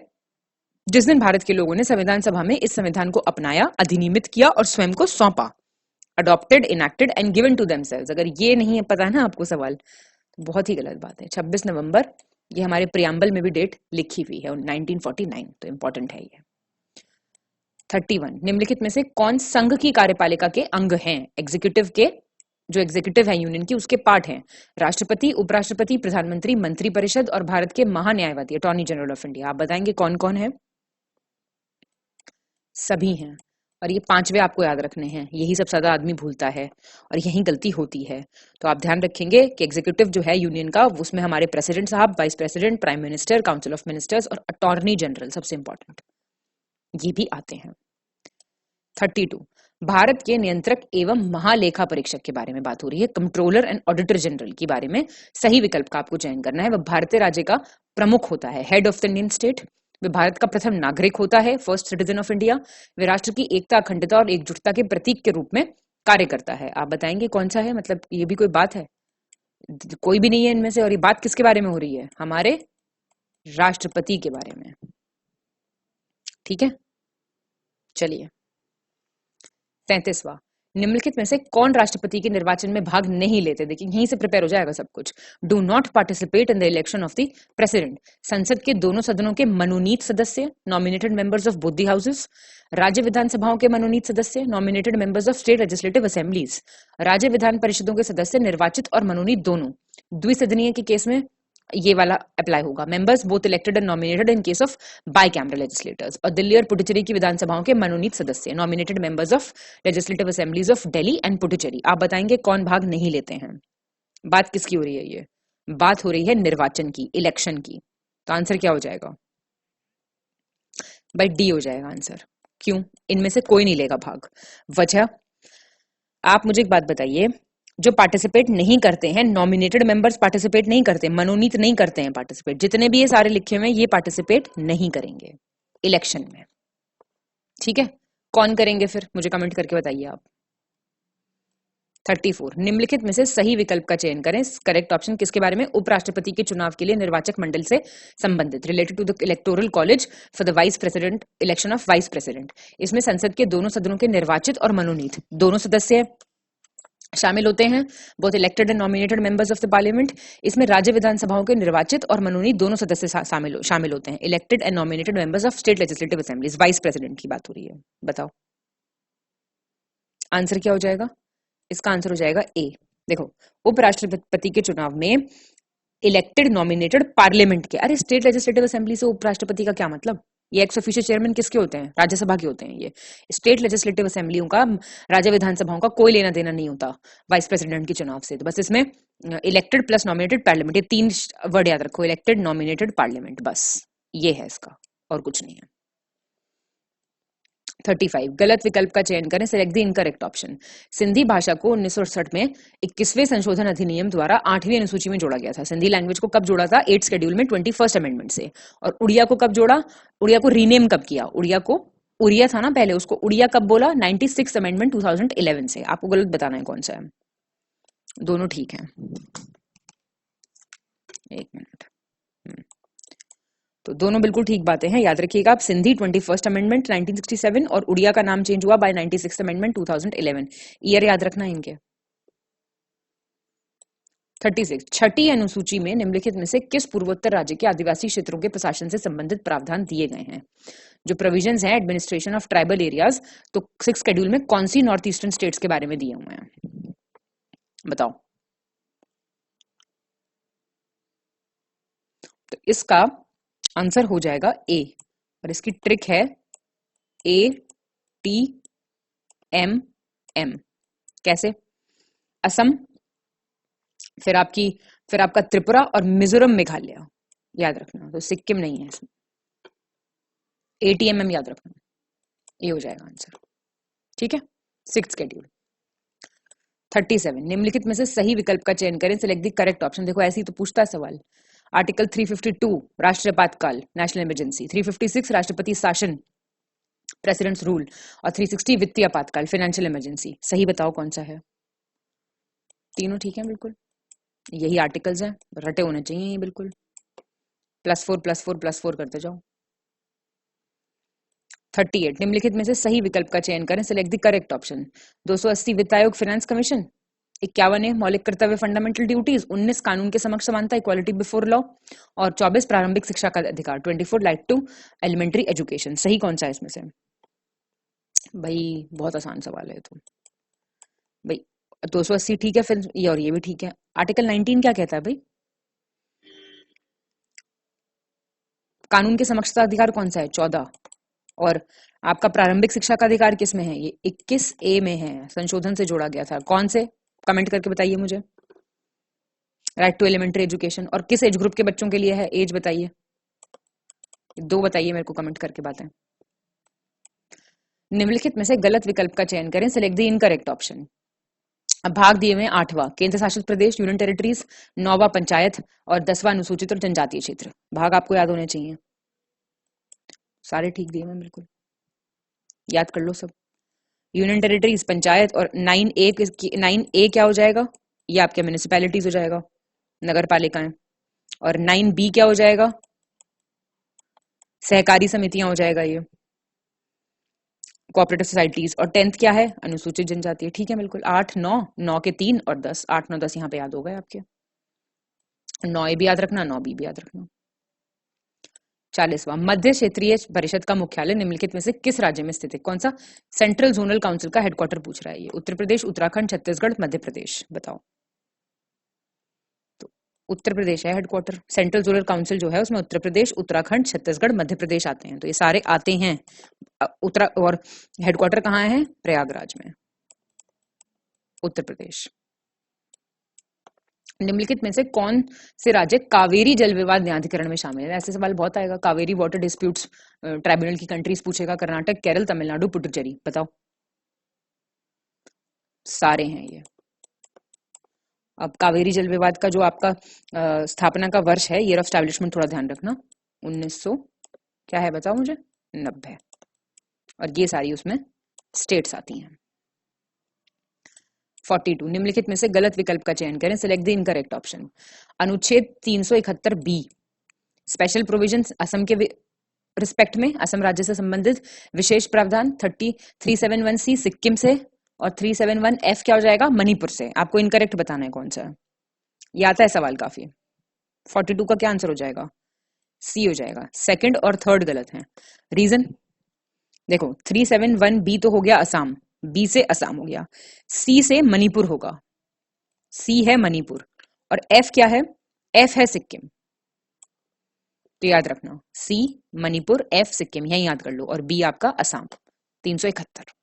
S3: जिस दिन भारत के लोगों ने संविधान सभा में इस संविधान को अपनाया, अधिनियमित किया और स्वयं को सौंपा। Adopted, enacted and given to themselves. अगर ये नहीं है पता है ना आपको सवाल, तो बहुत ही गलत बात है। 26 नवंबर ये हमारे प्रियम्बल में भी डेट लिखी हुई है 1949, तो इंपॉर्टेंट है ये। 31 निम्नलिखित में से कौन संघ की कार्यपालिका के अंग हैं? एग्जीक्यूटिव के, जो एग्जीक्यूटिव है यूनियन की उसके पार्ट हैं राष्ट्रपति, उपराष्ट्रपति, प्रधानमंत्री, मंत्री परिषद और भारत के महान्यायवादी अटॉर्नी जनरल ऑफ इंडिया। आप बताएंगे कौन कौन है? सभी हैं और ये पांचवे आपको याद रखने हैं। यही सबसे ज्यादा आदमी भूलता है और यही गलती होती है। तो आप ध्यान रखेंगे कि एग्जीक्यूटिव जो है यूनियन का उसमें हमारे प्रेसिडेंट साहब, vice president, prime minister, council of ministers और अटॉर्नी जनरल सबसे इंपॉर्टेंट ये भी आते हैं। 32 भारत के नियंत्रक एवं महालेखा परीक्षक के बारे में बात हो रही है। कंट्रोलर एंड ऑडिटर जनरल के बारे में सही विकल्प का आपको चयन करना है। वह भारतीय राज्य का प्रमुख होता है, head of the Indian state. वे भारत का प्रथम नागरिक होता है, फर्स्ट सिटीजन ऑफ इंडिया। वे राष्ट्र की एकता, अखंडता और एकजुटता के प्रतीक के रूप में कार्य करता है। आप बताएंगे कौन सा है? मतलब ये भी कोई बात है? कोई भी नहीं है इनमें से। और ये बात किसके बारे में हो रही है? हमारे राष्ट्रपति के बारे में। ठीक है, चलिए 33वां निम्नलिखित में से कौन राष्ट्रपति के निर्वाचन में भाग नहीं लेते? देखिए यहीं से प्रिपेयर हो जाएगा सब कुछ। Do not participate in the election of the president. संसद के दोनों सदनों के मनोनीत सदस्य, nominated members of both the houses. राज्य विधानसभाओं के मनोनीत सदस्य, nominated members of state legislative assemblies. राज्य विधान परिषदों के सदस्य, निर्वाचित और मनोनीत दोनों। द्विसदनीय के केस में ये वाला अप्लाई होगा। Members both elected and nominated in case of by cameral legislators. और दिल्ली और पुडुचेरी की विधानसभाओं के मनोनीत सदस्य, nominated members of legislative assemblies of Delhi and Puducherry. आप बताएंगे कौन भाग नहीं लेते हैं? बात किसकी हो रही है? ये बात हो रही है निर्वाचन की, इलेक्शन की। तो आंसर क्या हो जाएगा? भाई डी हो जाएगा आंसर। क्यों? इनमें से कोई नहीं लेगा भाग। वजह आप मुझे एक बात बताइए, जो पार्टिसिपेट नहीं करते हैं, नॉमिनेटेड मेंबर्स पार्टिसिपेट नहीं करते, मनोनीत नहीं करते हैं पार्टिसिपेट, जितने भी ये सारे लिखे हुए हैं ये पार्टिसिपेट नहीं करेंगे इलेक्शन में। ठीक है, कौन करेंगे फिर? मुझे कमेंट करके बताइए आप। 34 निम्नलिखित में से सही विकल्प का चयन करें। करेक्ट ऑप्शन किसके बारे में? उपराष्ट्रपति के चुनाव के लिए निर्वाचक मंडल से संबंधित, related to the electoral college for the vice president, election of vice president. इसमें संसद के दोनों सदनों के निर्वाचित और मनोनीत दोनों सदस्य शामिल होते हैं, both elected and nominated members of the parliament. इसमें राज्य विधानसभाओं के निर्वाचित और मनोनीत दोनों सदस्य शामिल होते हैं, elected and nominated members of state legislative assemblies. Vice president की बात हो रही है। बताओ आंसर क्या हो जाएगा? इसका आंसर हो जाएगा ए। देखो उपराष्ट्रपति के चुनाव में इलेक्टेड नॉमिनेटेड पार्लियामेंट के, अरे स्टेट लेजिस्लेटिव असेंबली से उपराष्ट्रपति का क्या मतलब? ये एक्स ऑफिशियो चेयरमैन किसके होते हैं? राज्यसभा के होते हैं। ये स्टेट लेजिस्लेटिव असेंबलियों का, राज्य विधानसभाओं का कोई लेना देना नहीं होता वाइस प्रेसिडेंट के चुनाव से। तो बस इसमें इलेक्टेड प्लस नॉमिनेटेड पार्लियामेंट, ये 3 वर्ड याद रखो, इलेक्टेड नॉमिनेटेड पार्लियामेंट, बस ये है इसका और कुछ नहीं है। 35 गलत विकल्प का चयन करें, select the incorrect option. Sindhi भाषा को 1968 में 21वें संशोधन अधिनियम द्वारा 8वीं अनुसूची में जोड़ा गया था। सिंधी लैंग्वेज को कब जोड़ा था? 8th शेड्यूल में 21st अमेंडमेंट से। और उड़िया को कब जोड़ा? उड़िया को रीनेम कब किया? उड़िया को उड़िया था ना पहले, उसको उड़िया कब बोला? 96th अमेंडमेंट 2011 से। आपको गलत बताना है कौन सा है। दोनों ठीक है। एक मिनट। तो दोनों बिल्कुल ठीक बातें हैं, याद रखिएगा आप। सिंधी 21st अमेंडमेंट 1967 और उड़िया का नाम चेंज हुआ बाय 96th अमेंडमेंट 2011। ईयर याद रखना है इनके। 36 छठी अनुसूची में निम्नलिखित में से किस पूर्वोत्तर राज्य के आदिवासी क्षेत्रों के प्रशासन से संबंधित प्रावधान दिए गए हैं? जो प्रोविजंस हैं एडमिनिस्ट्रेशन ऑफ ट्राइबल एरियाज, तो 6 शेड्यूल में कौन सी नॉर्थ ईस्टर्न स्टेट्स के बारे में दिए हुए हैं? बताओ। तो इसका आंसर हो जाएगा ए, और इसकी ट्रिक है ATMM। कैसे? असम, फिर आपका त्रिपुरा और मिजोरम मेघालय, याद रखना। तो सिक्किम नहीं है इसमें। ATMM याद रखना, ये हो जाएगा आंसर। ठीक है, 6th शेड्यूल। 37 निम्नलिखित में से सही विकल्प का चयन करें, सिलेक्ट द करेक्ट ऑप्शन। देखो ऐसे ही तो पूछता है सवाल। आर्टिकल 352 राष्ट्रीय आपातकाल, नेशनल इमरजेंसी, 356 राष्ट्रपति शासन, प्रेसिडेंट्स रूल, और 360 वित्तीय आपातकाल, फाइनेंशियल इमरजेंसी। सही बताओ कौन सा है? तीनों ठीक है बिल्कुल, यही आर्टिकल्स हैं, रटे होने चाहिए ये बिल्कुल। +4 करते जाओ। 38 निम्नलिखित में से सही विकल्प का चयन करें, सिलेक्ट द करेक्ट ऑप्शन। 280 वित्त आयोग फाइनेंस कमीशन, 51 है मौलिक कर्तव्य फंडामेंटल ड्यूटीज, 19 कानून के समक्ष समानता इक्वालिटी बिफोर लॉ, और 24 प्रारंभिक शिक्षा का अधिकार, 24 राइट टू एलिमेंट्री एजुकेशन। सही कौन सा है इसमें से? भाई बहुत आसान सवाल है तो भाई। 280 ठीक है, फिर ये और ये भी ठीक है। आर्टिकल 19 क्या कहता है भाई? कानून के समक्षता अधिकार कौन सा है? 14। और आपका प्रारंभिक शिक्षा का अधिकार किस में है? ये 21A में है, संशोधन से जोड़ा गया था। कौन से? कमेंट करके बताइए मुझे। राइट टू एलिमेंट्री एजुकेशन, और किस एज ग्रुप के बच्चों के लिए है? एज बताइए, 2 बताइए मेरे को कमेंट करके बातें। निम्नलिखित में से गलत विकल्प का चयन करें, सिलेक्ट द इनकरेक्ट ऑप्शन। अब भाग दिए हुए 8वां केंद्र शासित प्रदेश यूनियन टेरिटरीज, 9वां पंचायत, और 10वां अनुसूचित और जनजातीय क्षेत्र। भाग आपको याद होने चाहिए, सारे ठीक दिए मैं बिल्कुल, याद कर लो सब। यूनियन टेरिटरीज, पंचायत, और 9A क्या हो जाएगा? ये आपके म्यूनिसिपैलिटीज हो जाएगा, नगर पालिकाएं। और 9B क्या हो जाएगा? सहकारी समितियां हो जाएगा, ये कोऑपरेटिव सोसाइटीज। और 10th क्या है? अनुसूचित जनजातीय। ठीक है बिल्कुल। 8, 9 के 3 और 10, 8, 9, 10 यहाँ पे याद हो गए आपके। 9A भी याद रखना, 9B भी याद रखना। 40वां मध्य क्षेत्रीय परिषद का मुख्यालय निम्नलिखित में से किस राज्य में स्थित है? कौन सा? सेंट्रल जोनल काउंसिल का हेडक्वार्टर पूछ रहा है ये। उत्तर प्रदेश, उत्तराखंड, छत्तीसगढ़, मध्य प्रदेश। बताओ। तो उत्तर प्रदेश है हेडक्वार्टर। सेंट्रल जोनल काउंसिल जो है उसमें उत्तर प्रदेश, उत्तराखंड, छत्तीसगढ़, मध्य प्रदेश आते हैं। तो ये सारे आते हैं। और हेडक्वार्टर कहाँ है? प्रयागराज में, उत्तर प्रदेश। निम्नलिखित में से कौन से राज्य कावेरी जल विवाद न्यायाधिकरण में शामिल है? ऐसे सवाल बहुत आएगा। कावेरी वाटर डिस्प्यूट्स ट्राइब्यूनल की कंट्रीज पूछेगा, कर्नाटक, केरल, तमिलनाडु, पुडुचेरी। बताओ। सारे हैं ये। अब कावेरी जल विवाद का जो आपका स्थापना का वर्ष है, ईयर ऑफ एस्टैब्लिशमेंट, थोड़ा ध्यान रखना। 1900 क्या है बताओ मुझे? 90। और ये सारी उसमें स्टेट्स आती हैं। 42 निम्नलिखित में से गलत विकल्प का चयन करें, सिलेक्ट द इनकरेक्ट ऑप्शन। अनुच्छेद 371B स्पेशल प्रोविजंस असम के रिस्पेक्ट में, असम राज्य से संबंधित विशेष प्रावधान। 371C सिक्किम से, और 371F क्या हो जाएगा? मणिपुर से। आपको इनकरेक्ट बताना है कौन सा है, ये आता है सवाल काफी। 42 का क्या आंसर हो जाएगा? C हो जाएगा। सेकंड और थर्ड गलत है। रीजन देखो, 371B तो हो गया असम, B से असम हो गया, C से मणिपुर होगा, C है मणिपुर, और F क्या है? F है सिक्किम। तो याद रखना, C मणिपुर, F सिक्किम, यही याद कर लो, और B आपका असम। 371।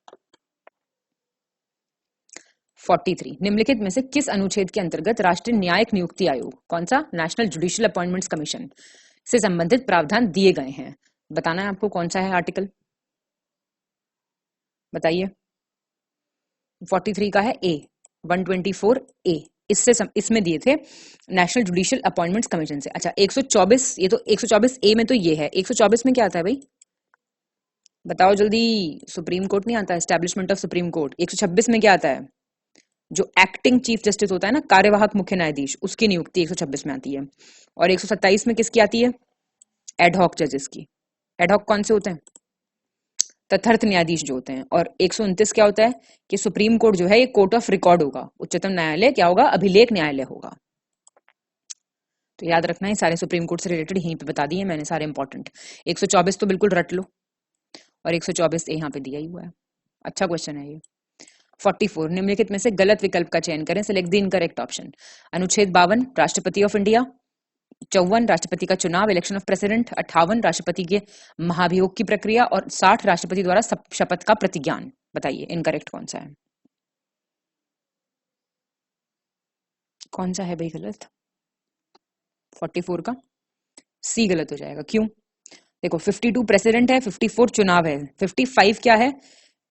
S3: 43 निम्नलिखित में से किस अनुच्छेद के अंतर्गत राष्ट्रीय न्यायिक नियुक्ति आयोग, कौन सा? नेशनल जुडिशियल अपॉइंटमेंट्स कमीशन से संबंधित प्रावधान दिए गए हैं? बताना है आपको कौन सा है आर्टिकल, बताइए। 43 का है A, 124A। इसमें दिए थे नेशनल जुडिशियल अपॉइंटमेंट्स कमीशन से। अच्छा 124, ये तो 124A में तो ये है। 124 में क्या आता है भाई, बताओ जल्दी। सुप्रीम कोर्ट नहीं आता, एस्टैब्लिशमेंट ऑफ सुप्रीम कोर्ट। 126 में क्या आता है? जो एक्टिंग चीफ जस्टिस होता है ना, कार्यवाहक मुख्य न्यायाधीश, उसकी नियुक्ति 126 में आती है। और 127 में किसकी आती है? एडहॉक जजेस की। एडहॉक कौन से होते हैं? तथार्थ न्यायाधीश जो होते हैं। और 129 क्या होता है कि सुप्रीम कोर्ट जो है ये कोर्ट ऑफ रिकॉर्ड होगा, उच्चतम न्यायालय क्या होगा? अभिलेख न्यायालय होगा। तो याद रखना है, सारे सुप्रीम कोर्ट से रिलेटेड यहीं पे बता दिए मैंने, सारे इंपॉर्टेंट। 124 तो बिल्कुल रट लो, और 124 यहाँ पे दिया ही हुआ है। अच्छा क्वेश्चन है ये। 44 निम्नलिखित में से गलत विकल्प का चयन करें, सिलेक्ट द इनकरेक्ट ऑप्शन। अनुच्छेद 52 राष्ट्रपति ऑफ इंडिया, 54 राष्ट्रपति का चुनाव, इलेक्शन ऑफ प्रेसिडेंट, 58 राष्ट्रपति के महाभियोग की प्रक्रिया, और 60 राष्ट्रपति द्वारा शपथ का प्रतिज्ञान। बताइए इनकरेक्ट कौन सा है? कौन सा है भाई गलत? 44 का सी गलत हो जाएगा। क्यों? देखो 52 प्रेसिडेंट है, 54 चुनाव है, 55 क्या है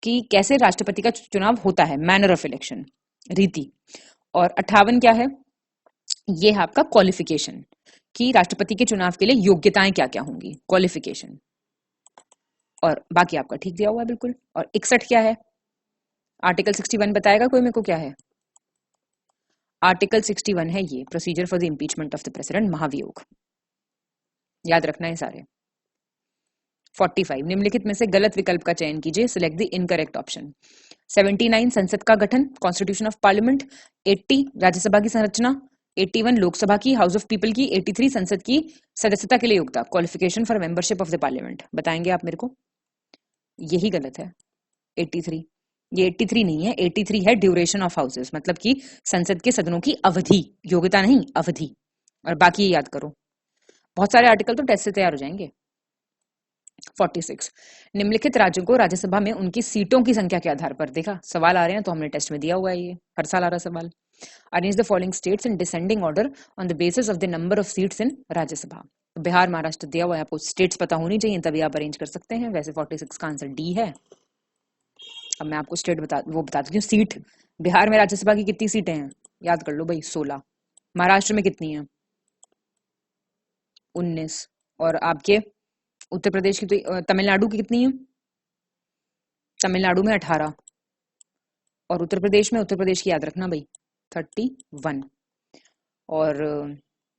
S3: कि कैसे राष्ट्रपति का चुनाव होता है, मैनर ऑफ इलेक्शन, रीति, और 58 क्या है? ये है आपका क्वालिफिकेशन, कि राष्ट्रपति के चुनाव के लिए योग्यताएं क्या क्या होंगी, क्वालिफिकेशन। और बाकी आपका ठीक दिया हुआ है बिल्कुल। और 61 क्या है? आर्टिकल 61 बताएगा कोई मेरे को क्या है? आर्टिकल 61 है ये, procedure for the impeachment of the president, महाभियोग। याद रखना है सारे। 45 निम्नलिखित में से गलत विकल्प का चयन कीजिए, सिलेक्ट द इनकरेक्ट ऑप्शन। 79 संसद का गठन, कॉन्स्टिट्यूशन ऑफ पार्लियामेंट, 80 राज्यसभा की संरचना, 81 लोकसभा की, हाउस ऑफ पीपल की, 83 संसद की सदस्यता के लिए योग्यता, qualification for membership of the parliament. बताएंगे आप मेरे को? यही गलत है 83। ये 83 नहीं है, 83 है ड्यूरेशन ऑफ हाउसेस, मतलब कि संसद के सदनों की अवधि, योग्यता नहीं, अवधि। और बाकी ये याद करो, बहुत सारे आर्टिकल तो टेस्ट से तैयार हो जाएंगे। 46 निम्नलिखित राज्यों को राज्यसभा में उनकी सीटों की संख्या के आधार पर, देखा सवाल आ रहे हैं तो हमने टेस्ट में दिया हुआ है, ये हर साल आ रहा सवाल। Arrange the following states in descending order on the basis of the number of seats इन राज्यसभा। बिहार महाराष्ट्र दिया हुआ है, आपको स्टेट्स पता होनी चाहिए तभी आप अरेंज कर सकते हैं। वैसे 46 का आंसर डी है। अब मैं आपको स्टेट बता देती हूँ। सीट बिहार में राज्यसभा की कितनी सीटें हैं याद कर लो भाई, 16। महाराष्ट्र में कितनी है? 19। और आपके उत्तर प्रदेश की तो तमिलनाडु की कितनी है? तमिलनाडु में 18। और उत्तर प्रदेश की याद रखना भाई 31। और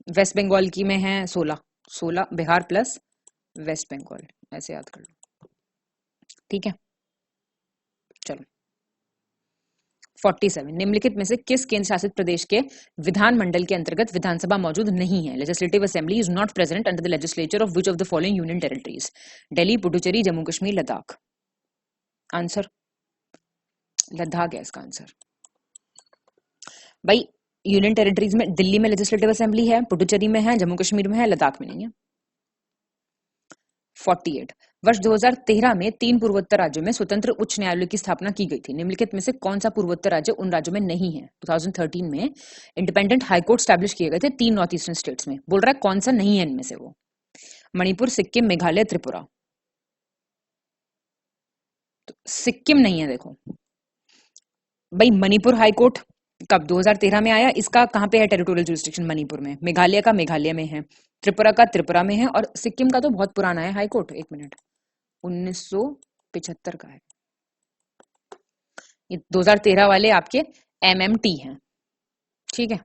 S3: वेस्ट बंगाल की में है 16 बिहार प्लस वेस्ट बंगाल, ऐसे याद कर लो, ठीक है। चलो 47 निम्नलिखित में से किस केंद्र शासित प्रदेश के विधानमंडल के अंतर्गत विधानसभा मौजूद नहीं है? Legislative assembly is not present under the legislature of which of the following union territories? Delhi, Puducherry, Jammu Kashmir, Ladakh. Answer Ladakh है इसका आंसर। भाई यूनियन टेरिटरीज में दिल्ली में लेजिस्लेटिव असेंबली है, पुडुचेरी में है, जम्मू कश्मीर में है, लद्दाख में नहीं है। 48 वर्ष 2013 में 3 पूर्वोत्तर राज्यों में स्वतंत्र उच्च न्यायालय की स्थापना की गई थी। निम्नलिखित में से कौन सा पूर्वोत्तर राज्य उन राज्यों में नहीं है? 2013 में इंडिपेंडेंट हाईकोर्ट स्टैब्लिश किए गए थे 3 नॉर्थ ईस्टर्न स्टेट्स में। बोल रहा है कौन सा नहीं है इनमें से? वो मणिपुर, सिक्किम, मेघालय, त्रिपुरा। तो सिक्किम नहीं है। देखो भाई मणिपुर हाईकोर्ट कब 2013 में आया, इसका कहां पे है टेरिटोरियल जुरिस्डिक्शन? मणिपुर में। मेघालय का मेघालय में है, त्रिपुरा का त्रिपुरा में है, और सिक्किम का तो बहुत पुराना है हाईकोर्ट, 1 मिनट 1975 का है। ये 2013 वाले आपके MMT हैं, ठीक है।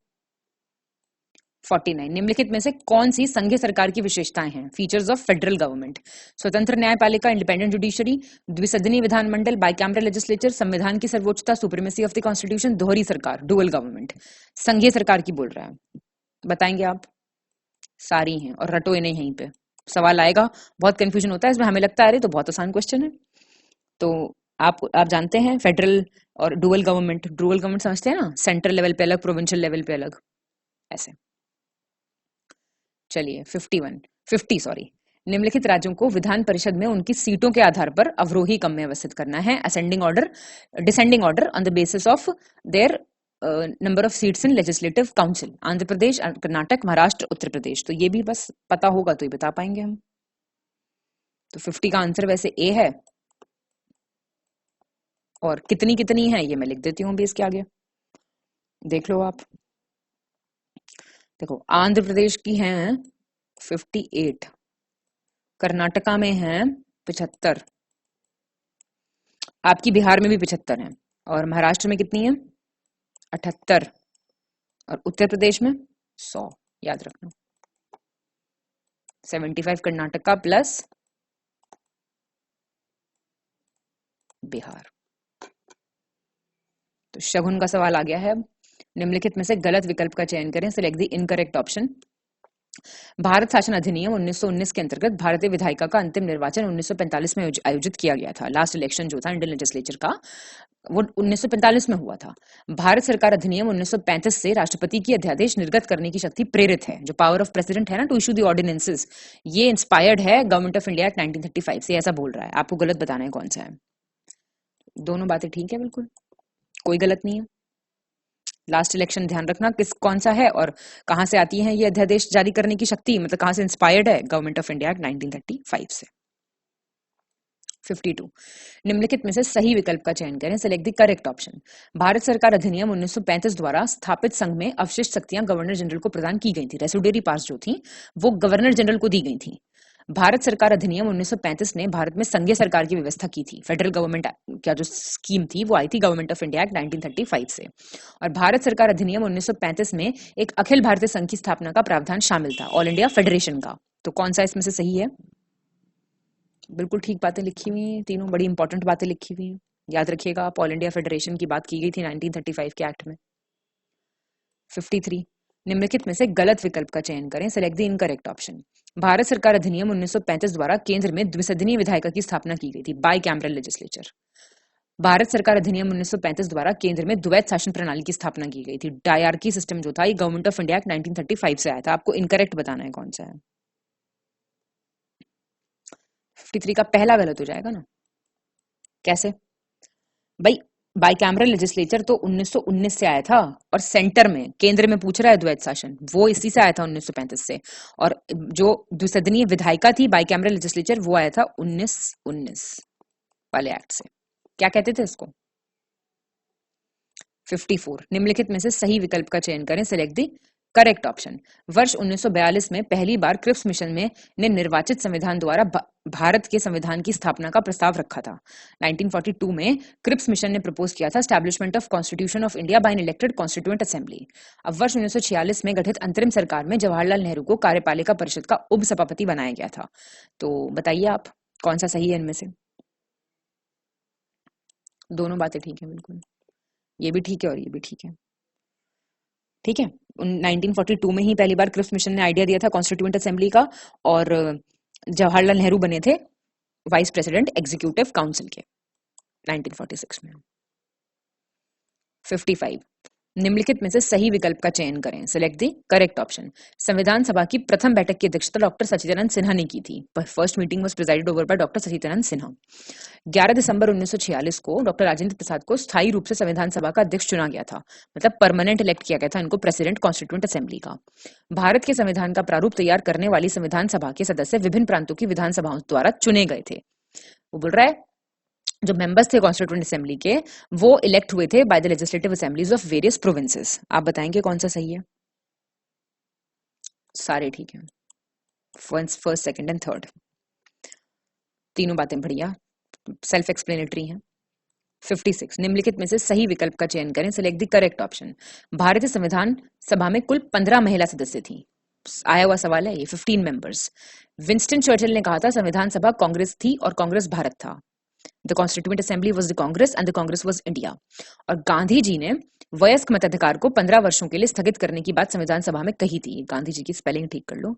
S3: 49 निम्नलिखित में से कौन सी संघीय सरकार की विशेषताएं हैं? Features of federal government. स्वतंत्र न्यायपालिका, इंडिपेंडेंट जुडिशरी, द्विसदनीय विधानमंडल, बाइकैमरल लेजिस्लेचर, संविधान की सर्वोच्चता, सुप्रीमेसी ऑफ द कॉन्स्टिट्यूशन, दोहरी सरकार, डुअल गवर्नमेंट। संघीय सरकार की बोल रहा है, बताएंगे आप? सारी हैं, और रटो इन्हें, यहीं पे सवाल आएगा, बहुत कंफ्यूजन होता है इसमें, हमें लगता है अरे तो बहुत आसान क्वेश्चन है। तो आप जानते हैं फेडरल और डुअल गवर्नमेंट समझते हैं ना, सेंट्रल लेवल पे अलग, प्रोविंशियल लेवल पे अलग, ऐसे। चलिए 50 निम्नलिखित राज्यों को विधान परिषद में उनकी सीटों के आधार पर अवरोही क्रम में व्यवस्थित करना है, descending order on the basis of their number of seats in legislative council. Andhra Pradesh, Karnataka, Maharashtra, Uttar Pradesh. तो ये भी बस पता होगा तो ही बता पाएंगे हम। तो 50 का आंसर वैसे ए है, और कितनी है ये मैं लिख देती हूँ भी इसके आगे, देख लो आप। देखो आंध्र प्रदेश की हैं 58, कर्नाटका में हैं 75, आपकी बिहार में भी 75 है, और महाराष्ट्र में कितनी है? 78 और उत्तर प्रदेश में 100, याद रखना। 75 कर्नाटक का प्लस बिहार। तो शगुन का सवाल आ गया है। निम्नलिखित में से गलत विकल्प का चयन करें, select the incorrect option. Bharat शासन अधिनियम 1919 के अंतर्गत भारतीय विधायिका का अंतिम निर्वाचन 1945 में आयोजित किया गया था। लास्ट इलेक्शन जो था इंडियन लेजिस्लेचर का, वो 1945 में हुआ था। भारत सरकार अधिनियम 1935 से राष्ट्रपति की अध्यादेश निर्गत करने की शक्ति प्रेरित है। जो पावर ऑफ प्रेसिडेंट है ना टू इशू दी ऑर्डिनेंसेस, ये इंस्पायर्ड है गवर्नमेंट ऑफ इंडिया एक्ट 1935 से, ऐसा बोल रहा है। आपको गलत बताना है कौन सा है। दोनों बातें ठीक है, बिल्कुल कोई गलत नहीं है। लास्ट इलेक्शन ध्यान रखना किस कौन सा है और कहां से आती है ये अध्यादेश जारी करने की शक्ति, मतलब कहां से इंस्पायर्ड है, गवर्नमेंट ऑफ इंडिया एक्ट 1935 से। 52 निम्नलिखित में से सही विकल्प का चयन करें, select the correct option. Bharat सरकार अधिनियम 1935 द्वारा स्थापित संघ में अवशिष्ट शक्तियां गवर्नर जनरल को प्रदान की गई थी। रेसिडुअरी पावर्स जो थी वो गवर्नर जनरल को दी गई थी। भारत सरकार अधिनियम 1935 ने भारत में संघीय सरकार की व्यवस्था की थी। फेडरल गवर्नमेंट क्या जो स्कीम थी वो आई थी गवर्नमेंट ऑफ इंडिया एक्ट 1935 से। और भारत सरकार अधिनियम 1935 में एक अखिल भारतीय संघ की स्थापना का प्रावधान शामिल था, ऑल इंडिया फेडरेशन का। तो कौन सा इसमें से सही है? बिल्कुल ठीक बातें लिखी हुई हैं, तीनों बड़ी इंपॉर्टेंट बातें लिखी हुई हैं। याद रखिएगा आप, ऑल इंडिया फेडरेशन की बात की गई थी 1935 के एक्ट में। 53 निम्नलिखित में से गलत विकल्प का चयन करें, select the incorrect option. Bharat सरकार अधिनियम 1935 द्वारा केंद्र में द्विसदनीय विधायिका की स्थापना की गई थी, बाई कैमरल लेजिस्लेचर। भारत सरकार अधिनियम 1935 द्वारा केंद्र में द्वैत शासन प्रणाली की स्थापना की गई थी। डायरकी सिस्टम जो था ये गवर्नमेंट ऑफ इंडिया एक्ट 1935 से आया था। आपको इनकरेक्ट बताना है कौन सा है। 53 का पहला गलत हो जाएगा ना, कैसे भाई? बाइकैमरल लेजिस्लेचर तो 1919 से आया था और सेंटर में केंद्र में पूछ रहा है द्वैत शासन, वो इसी से आया था 1935 से। और जो द्विसदनीय विधायिका थी बाइकैमरल लेजिस्लेचर वो आया था 1919 वाले एक्ट से। क्या कहते थे इसको? 54 निम्नलिखित में से सही विकल्प का चयन करें, सिलेक्ट द करेक्ट ऑप्शन। वर्ष 1942 में पहली बार क्रिप्स मिशन में ने निर्वाचित संविधान द्वारा भारत के संविधान की स्थापना का प्रस्ताव रखा था। 1942 में क्रिप्स मिशन ने प्रपोज किया था establishment of constitution of India by an elected constituent assembly. अब वर्ष 1946 में गठित अंतरिम सरकार में जवाहरलाल नेहरू को कार्यपालिका परिषद का उप सभापति बनाया गया था। तो बताइए आप कौन सा सही है इनमें से? दोनों बातें ठीक है, बिल्कुल ये भी ठीक है और ये भी ठीक है। ठीक है, 1942 में ही पहली बार क्रिप्स मिशन ने आइडिया दिया था कॉन्स्टिट्यूएंट असेंबली का, और जवाहरलाल नेहरू बने थे वाइस प्रेसिडेंट एग्जीक्यूटिव काउंसिल के 1946 में। 55 निम्नलिखित में से सही विकल्प का चयन करें, सिलेक्ट द करेक्ट ऑप्शन। संविधान सभा की प्रथम बैठक की अध्यक्षता डॉक्टर सचिदानंद सिन्हा ने की थी। First meeting was presided over by doctor Sachchidananda Sinha. 11 दिसंबर 1946 को डॉक्टर राजेंद्र प्रसाद को स्थायी रूप से संविधान सभा का अध्यक्ष चुना गया था, मतलब परमानेंट इलेक्ट किया गया था इनको प्रेसिडेंट कॉन्स्टिट्यूएंट असेंबली का। भारत के संविधान का प्रारूप तैयार करने वाली संविधान सभा के सदस्य विभिन्न प्रांतों की विधानसभाओं द्वारा चुने गए थे। वो बोल रहा है जो मेंबर्स थे कॉन्स्टिट्यूएंट असेंबली के वो इलेक्ट हुए थे by the legislative assemblies of various provinces. आप बताएंगे कौन सा सही है? सारे ठीक हैं, फर्स्ट सेकंड एंड थर्ड, तीनों बातें बढ़िया सेल्फ एक्सप्लेनेटरी हैं। 56 निम्नलिखित में से सही विकल्प का चयन करें, सिलेक्ट द करेक्ट ऑप्शन। भारतीय संविधान सभा में कुल 15 महिला सदस्य थी। आया हुआ सवाल है ये, 15 मेंबर्स। विंस्टन चर्चिल ने कहा था संविधान सभा कांग्रेस थी और कांग्रेस भारत था। The Constituent Assembly was the Congress and the Congress was India। और गांधी जी ने वयस्क मताधिकार को 15 वर्षों के लिए स्थगित करने की बात संविधान सभा में कही थी। गांधी जी की स्पेलिंग ठीक कर लो,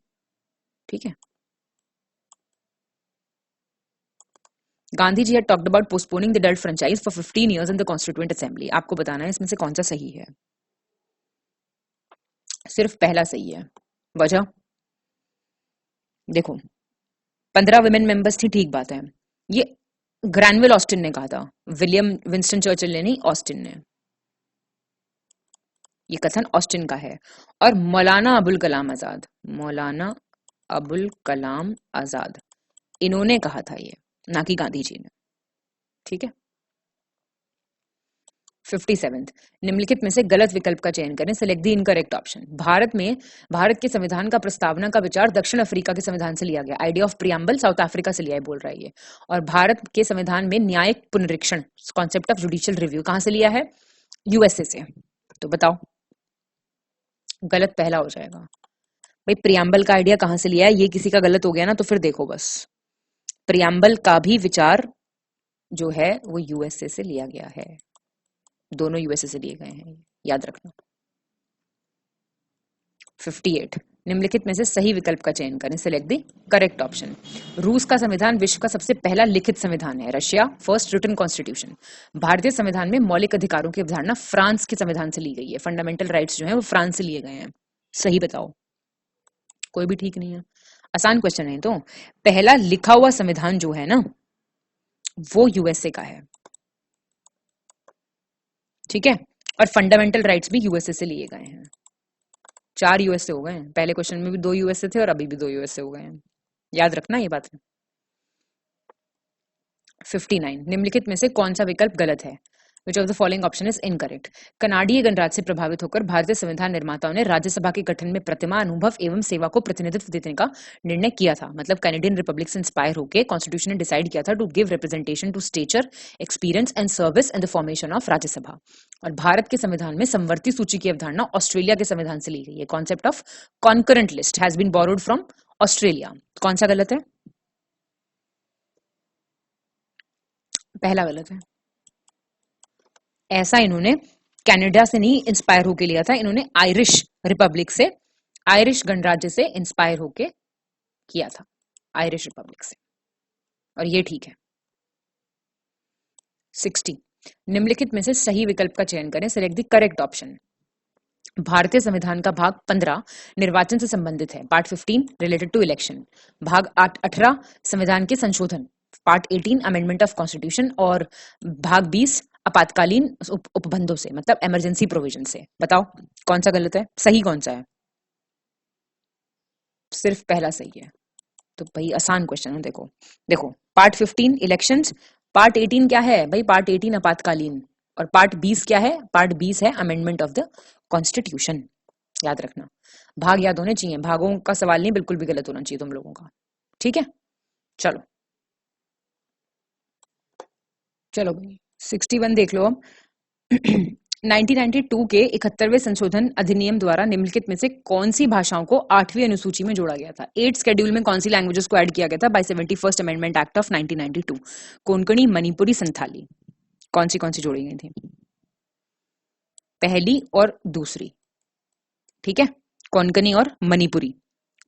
S3: ठीक है। Gandhi ji had talked about postponing the adult franchise for 15 years in the Constituent Assembly। आपको बताना है इसमें से कौन सा सही है। सिर्फ पहला सही है। वजह देखो, 15 विमेन मेंबर्स थी, ठीक बात है। ये ग्रैनविल ऑस्टिन ने कहा था, विलियम विंस्टन चर्चिल ने नहीं, ऑस्टिन ने। ये कथन ऑस्टिन का है। और मौलाना अबुल कलाम आजाद, मौलाना अबुल कलाम आजाद इन्होंने कहा था ये, ना कि गांधी जी ने। ठीक है। 57 निम्नलिखित में से गलत विकल्प का चयन करें, select the incorrect option. Bharat के संविधान का प्रस्तावना का विचार दक्षिण अफ्रीका के संविधान से लिया गया। Idea of preamble south Africa से लिया है, बोल रहा है ये। और भारत के संविधान में न्यायिक पुनरीक्षण कॉन्सेप्ट ऑफ जुडिशियल रिव्यू कहां से लिया है? यूएसए से। तो बताओ, गलत पहला हो जाएगा। भाई प्रियम्बल का आइडिया कहां से लिया है, ये किसी का गलत हो गया ना तो फिर देखो बस, प्रियम्बल का भी विचार जो है वो यूएसए से लिया गया है, दोनों यूएसए से लिए गए हैं, याद रखना। 58, निम्नलिखित में से सही विकल्प का चयन करें, सिलेक्ट द करेक्ट ऑप्शन। रूस का संविधान विश्व का सबसे पहला लिखित संविधान है। Russia, first written constitution. भारतीय संविधान में मौलिक अधिकारों की अवधारणा फ्रांस के संविधान से ली गई है। फंडामेंटल राइट्स जो है वो फ्रांस से लिए गए हैं। सही बताओ, कोई भी ठीक नहीं है। आसान क्वेश्चन है। तो पहला लिखा हुआ संविधान जो है ना वो यूएसए का है, ठीक है, और फंडामेंटल राइट्स भी यूएसए से लिए गए हैं। 4 यूएसए हो गए हैं, पहले क्वेश्चन में भी 2 यूएसए थे और अभी भी 2 यूएसए हो गए हैं, याद रखना ये बात है। 59, निम्नलिखित में से कौन सा विकल्प गलत है? Which of the following option is incorrect? कनाडीय गणराज्य से प्रभावित होकर भारतीय संविधान निर्माताओं ने राज्यसभा के गठन में प्रतिमा, अनुभव एवं सेवा को प्रतिनिधित्व देने का निर्णय किया था। मतलब कैनेडियन रिपब्लिक से इंस्पायर होकर कॉन्स्टिट्यूशन ने डिसाइड किया था to give representation to stature, experience and service in the formation of Rajya Sabha. और भारत के संविधान में समवर्ती सूची की अवधारणा ऑस्ट्रेलिया के संविधान से ली गई है। Concept of concurrent list has been borrowed from Australia. कौन सा गलत है? पहला गलत है। ऐसा इन्होंने कनाडा से नहीं इंस्पायर होके लिया था, इन्होंने आयरिश रिपब्लिक से, आयरिश गणराज्य से इंस्पायर होके किया था, आयरिश रिपब्लिक से, और ये ठीक है। 60, निम्नलिखित में से सही विकल्प का चयन करें, सिलेक्ट द करेक्ट ऑप्शन। भारतीय संविधान का भाग 15 निर्वाचन से संबंधित है। Part 15 related to election. भाग 18 संविधान के संशोधन, पार्ट 18 अमेंडमेंट ऑफ कॉन्स्टिट्यूशन, और भाग 20 आपातकालीन उपबंधों से, मतलब इमरजेंसी प्रोविजन से। बताओ कौन सा गलत है, सही कौन सा है? सिर्फ पहला सही है। तो भाई आसान क्वेश्चन है। देखो देखो, पार्ट 15 इलेक्शंस, पार्ट 18 क्या है भाई? पार्ट 18 आपातकालीन, और पार्ट 20 क्या है? पार्ट 20 है अमेंडमेंट ऑफ द कॉन्स्टिट्यूशन। याद रखना, भाग याद होने चाहिए, भागों का सवाल नहीं बिल्कुल भी गलत होना चाहिए तुम लोगों का, ठीक है। चलो चलो भाई 61 देख लो अब। 1992 के 71वें संशोधन अधिनियम द्वारा निम्नलिखित में से कौन सी भाषाओं को 8वीं अनुसूची में जोड़ा गया था? 8th शेड्यूल में कौन सी लैंग्वेजेस को ऐड किया गया था by 71st amendment act of 1992? Konkani, Manipuri, Santhali. कौन सी जोड़ी गई थी? पहली और दूसरी, ठीक है, कोंकणी और मणिपुरी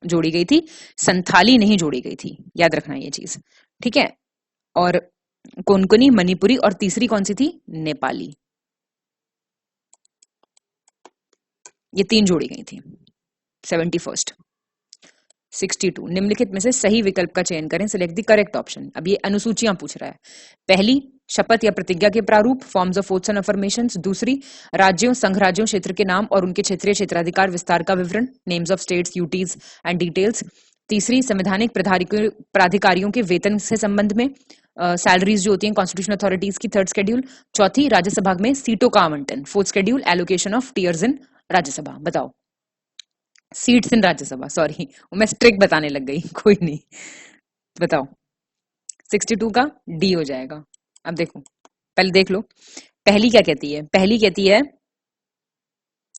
S3: जोड़ी गई थी, संथाली नहीं जोड़ी गई थी, याद रखना ये चीज, ठीक है। और कोंकणी, मणिपुरी, और तीसरी कौन सी थी? नेपाली। ये 3 जोड़ी गई थी 71st। 62, निम्नलिखित में से सही विकल्प का चयन करें, सिलेक्ट द करेक्ट ऑप्शन। अब ये अनुसूचियां पूछ रहा है। पहली, शपथ या प्रतिज्ञा के प्रारूप, forms of oaths and affirmations. दूसरी, राज्यों, संघ राज्यों, क्षेत्र के नाम और उनके क्षेत्रीय क्षेत्राधिकार विस्तार का विवरण, names of states, UTs and details. तीसरी, संवैधानिक प्राधिकारियों के वेतन से संबंध में, सैलरीज जो होती हैं कॉन्स्टिट्यूशन अथॉरिटीज की, 3rd शेड्यूल। चौथी, राज्यसभा में सीटों का आवंटन, 4th schedule, allocation of tears in Rajya Sabha. बताओ, सीट्स इन राज्यसभा, सॉरी मैं स्ट्रिक्ट बताने लग गई, कोई नहीं, बताओ। 62 का डी हो जाएगा। अब देखो, पहले देख लो, पहली क्या कहती है? पहली कहती है,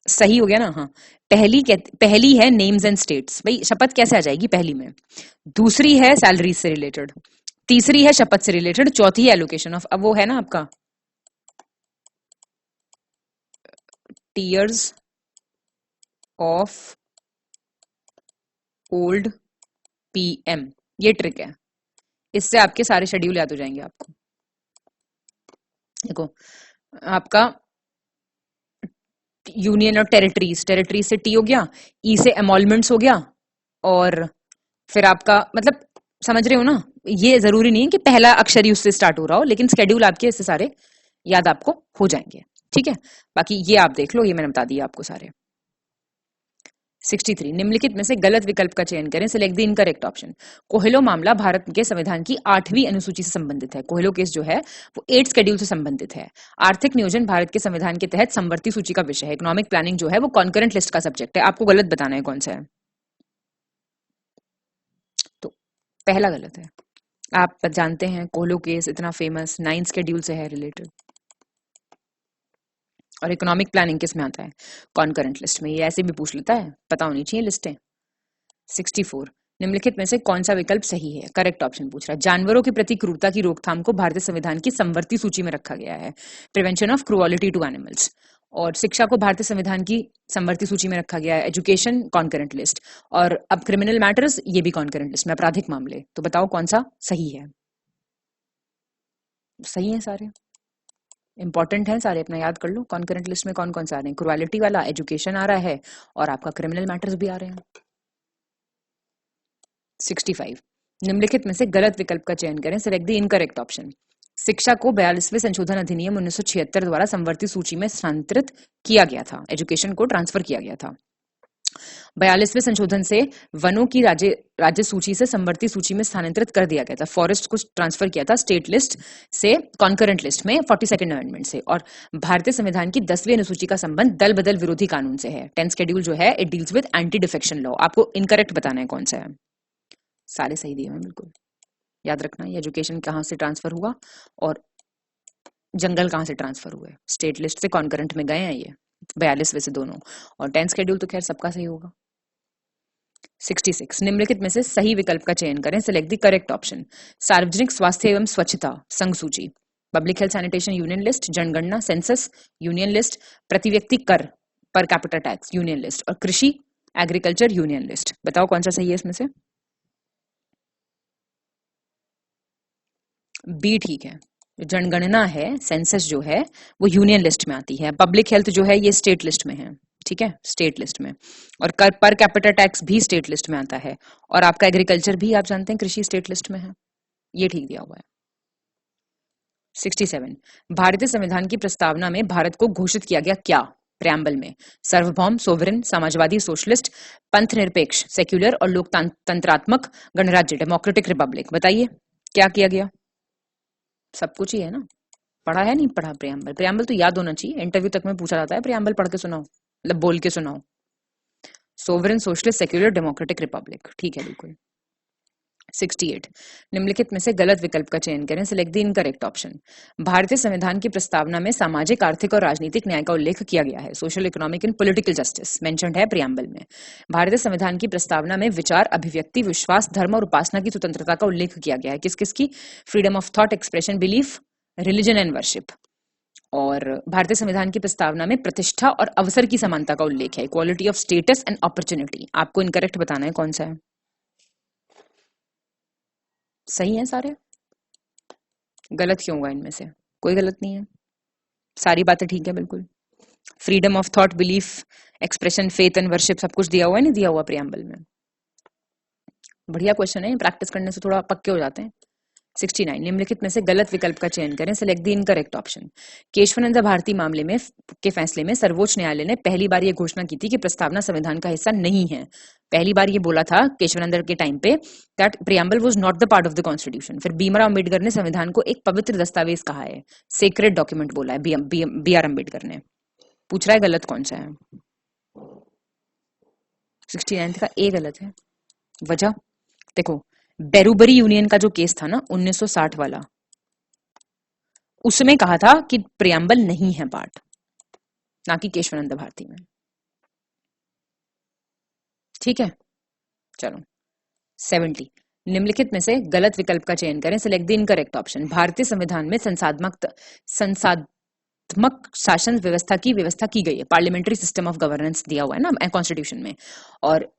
S3: सही हो गया ना? हाँ, पहली है नेम्स एंड स्टेट्स। भाई शपथ कैसे आ जाएगी पहली में? दूसरी है सैलरीज से रिलेटेड, तीसरी है शपथ से रिलेटेड, चौथी है एलोकेशन ऑफ, अब वो है ना आपका टीयर्स ऑफ ओल्ड पीएम। ये ट्रिक है, इससे आपके सारे शेड्यूल याद हो जाएंगे आपको। देखो, आपका यूनियन और टेरिटरीज, टेरिटरीज से टी हो गया, ई से एमोलमेंट्स हो गया, और फिर आपका, मतलब समझ रहे हो ना, ये जरूरी नहीं है कि पहला अक्षर ही उससे स्टार्ट हो रहा हो, लेकिन शेड्यूल आपके इससे सारे याद आपको हो जाएंगे, ठीक है। बाकी ये आप देख लो, ये मैंने बता दिया आपको सारे। 63, निम्नलिखित में से गलत विकल्प का चयन करें, select the incorrect option. Coelho मामला भारत के संविधान की 8वीं अनुसूची से संबंधित है। कोहेलो केस जो है वो 8th शेड्यूल से संबंधित है। आर्थिक नियोजन भारत के संविधान के तहत समवर्ती सूची का विषय है। इकोनॉमिक प्लानिंग जो है वो कॉन्करेंट लिस्ट का सब्जेक्ट है। आपको गलत बताना है कौन सा है। तो पहला गलत है। आप जानते हैं कोहेलो केस इतना फेमस 9th शेड्यूल से है रिलेटेड। और इकोनॉमिक प्लानिंग किस में आता है? कॉनकरेंट लिस्ट में। ये ऐसे भी पूछ लेता है, पता होनी चाहिए लिस्टें। 64, निम्नलिखित में से कौन सा विकल्प सही है? करेक्ट ऑप्शन पूछ रहा है। जानवरों के प्रति क्रूरता की रोकथाम को भारतीय संविधान की समवर्ती सूची में रखा गया है, प्रिवेंशन ऑफ क्रूअलिटी टू एनिमल्स। और शिक्षा को भारतीय संविधान की समवर्ती सूची में रखा गया है, एजुकेशन कॉन्करेंट लिस्ट। और अब क्रिमिनल मैटर्स, ये भी कॉन्करेंट लिस्ट में, आपराधिक मामले। तो बताओ कौन सा सही है? सही है सारे, इंपॉर्टेंट है सारे, अपना याद कर लो। कॉन्करेंट लिस्ट में कौन कौन से आ रहे हैं? क्रूअलिटी वाला, एजुकेशन आ रहा है, और आपका क्रिमिनल मैटर्स भी आ रहे हैं। 65, निम्नलिखित में से गलत विकल्प का चयन करें, सिलेक्ट द इनकरेक्ट ऑप्शन। शिक्षा को 42वें संशोधन अधिनियम 1976 द्वारा समवर्ती सूची में स्थानांतरित किया गया था, एजुकेशन को ट्रांसफर किया गया था। 42वें संशोधन से वनों की राज्य सूची से समवर्ती सूची में स्थानांतरित कर दिया गया था, फॉरेस्ट को ट्रांसफर किया था स्टेट लिस्ट से कॉन्करेंट लिस्ट में 42nd अमेंडमेंट से। और भारतीय संविधान की 10वीं अनुसूची का संबंध दल बदल विरोधी कानून से है। 10th शेड्यूल जो है, it deals with anti defection law. आपको इनकरेक्ट बताना है कौन सा है। सारे सही दिए हैं बिल्कुल, याद रखना। ये एजुकेशन कहाँ से ट्रांसफर हुआ और जंगल कहाँ से ट्रांसफर हुए, स्टेट लिस्ट से कॉन्करेंट में गए हैं ये 42वें से दोनों। और 10th शेड्यूल तो खैर सबका सही होगा। 66, निम्नलिखित में से सही विकल्प का चयन करें, सिलेक्ट द करेक्ट ऑप्शन। सार्वजनिक स्वास्थ्य एवं स्वच्छता संघ सूची, public health sanitation union list, जनगणना सेंसस यूनियन लिस्ट, प्रति व्यक्ति कर per capita tax union list, और कृषि एग्रीकल्चर यूनियन लिस्ट। बताओ कौन सा सही है इसमें से? बी ठीक है। जनगणना है, सेंसस जो है वो यूनियन लिस्ट में आती है, पब्लिक हेल्थ जो है ये स्टेट लिस्ट में है, ठीक है, स्टेट लिस्ट में। और कर पर कैपिटा टैक्स भी स्टेट लिस्ट में आता है, और आपका एग्रीकल्चर भी आप जानते हैं कृषि स्टेट लिस्ट में है, ये ठीक दिया हुआ है। 67, भारतीय संविधान की प्रस्तावना में भारत को घोषित किया गया क्या? प्रेम्बल में सार्वभौम, सोवरेन, समाजवादी, सोशलिस्ट, पंथ निरपेक्ष, सेक्युलर, और लोकतंत्रात्मक गणराज्य, डेमोक्रेटिक रिपब्लिक। बताइए क्या किया गया? सब कुछ ही है ना, पढ़ा है नहीं पढ़ा? प्रेम्बल, प्रेम्बल तो याद होना चाहिए, इंटरव्यू तक में पूछा जाता है, प्रेम्बल पढ़ के सुनाओ, मतलब बोल के सुनाओ। Sovereign, socialist, secular, democratic Republic, ठीक है बिल्कुल। 68, निम्नलिखित में से गलत विकल्प का चयन करें, सिलेक्ट द इनकरेक्ट ऑप्शन। भारतीय संविधान की प्रस्तावना में सामाजिक, आर्थिक और राजनीतिक न्याय का उल्लेख किया गया है, social, economic and political justice mentioned है प्रियम्बल में। भारतीय संविधान की प्रस्तावना में विचार, अभिव्यक्ति, विश्वास, धर्म और उपासना की स्वतंत्रता का उल्लेख किया गया है, किस किस की? Freedom of thought, expression, belief, religion and worship. और भारतीय संविधान की प्रस्तावना में प्रतिष्ठा और अवसर की समानता का उल्लेख है, equality of status and opportunity. आपको इनकरेक्ट बताना है कौन सा है। सही है सारे, गलत क्यों होगा इनमें से? कोई गलत नहीं है, सारी बातें ठीक है बिल्कुल। Freedom of thought, belief, expression, faith and worship सब कुछ दिया हुआ है, नहीं दिया हुआ प्रियम्बल में? बढ़िया क्वेश्चन है, प्रैक्टिस करने से थोड़ा पक्के हो जाते हैं। 69, निम्नलिखित में से गलत विकल्प का चयन करें, select the incorrect option. Kesavananda Bharati मामले में के फैसले में सर्वोच्च न्यायालय ने पहली बार यह घोषणा की थी कि प्रस्तावना संविधान का हिस्सा नहीं है। पहली बार ये बोला था केशवानंद के टाइम पे that preamble was not the part of the constitution. फिर भीमराव अम्बेडकर ने संविधान को एक पवित्र दस्तावेज कहा है, सेक्रेड डॉक्यूमेंट बोला है बी आर अम्बेडकर ने। पूछ रहा है गलत कौन सा है? 69 का ए गलत है। वजह देखो, बेरूबरी यूनियन का जो केस था ना 1960 वाला, उसमें कहा था कि प्रियम्बल नहीं है पार्ट, ना कि केशवानंद भारती में, ठीक है। चलो 70, निम्नलिखित में से गलत विकल्प का चयन करें, सिलेक्ट द इनकरेक्ट ऑप्शन। भारतीय संविधान में संसाधनात्मक शासन व्यवस्था की गई है, पार्लियामेंट्री सिस्टम ऑफ गवर्नेंस दिया हुआ है ना कॉन्स्टिट्यूशन में। और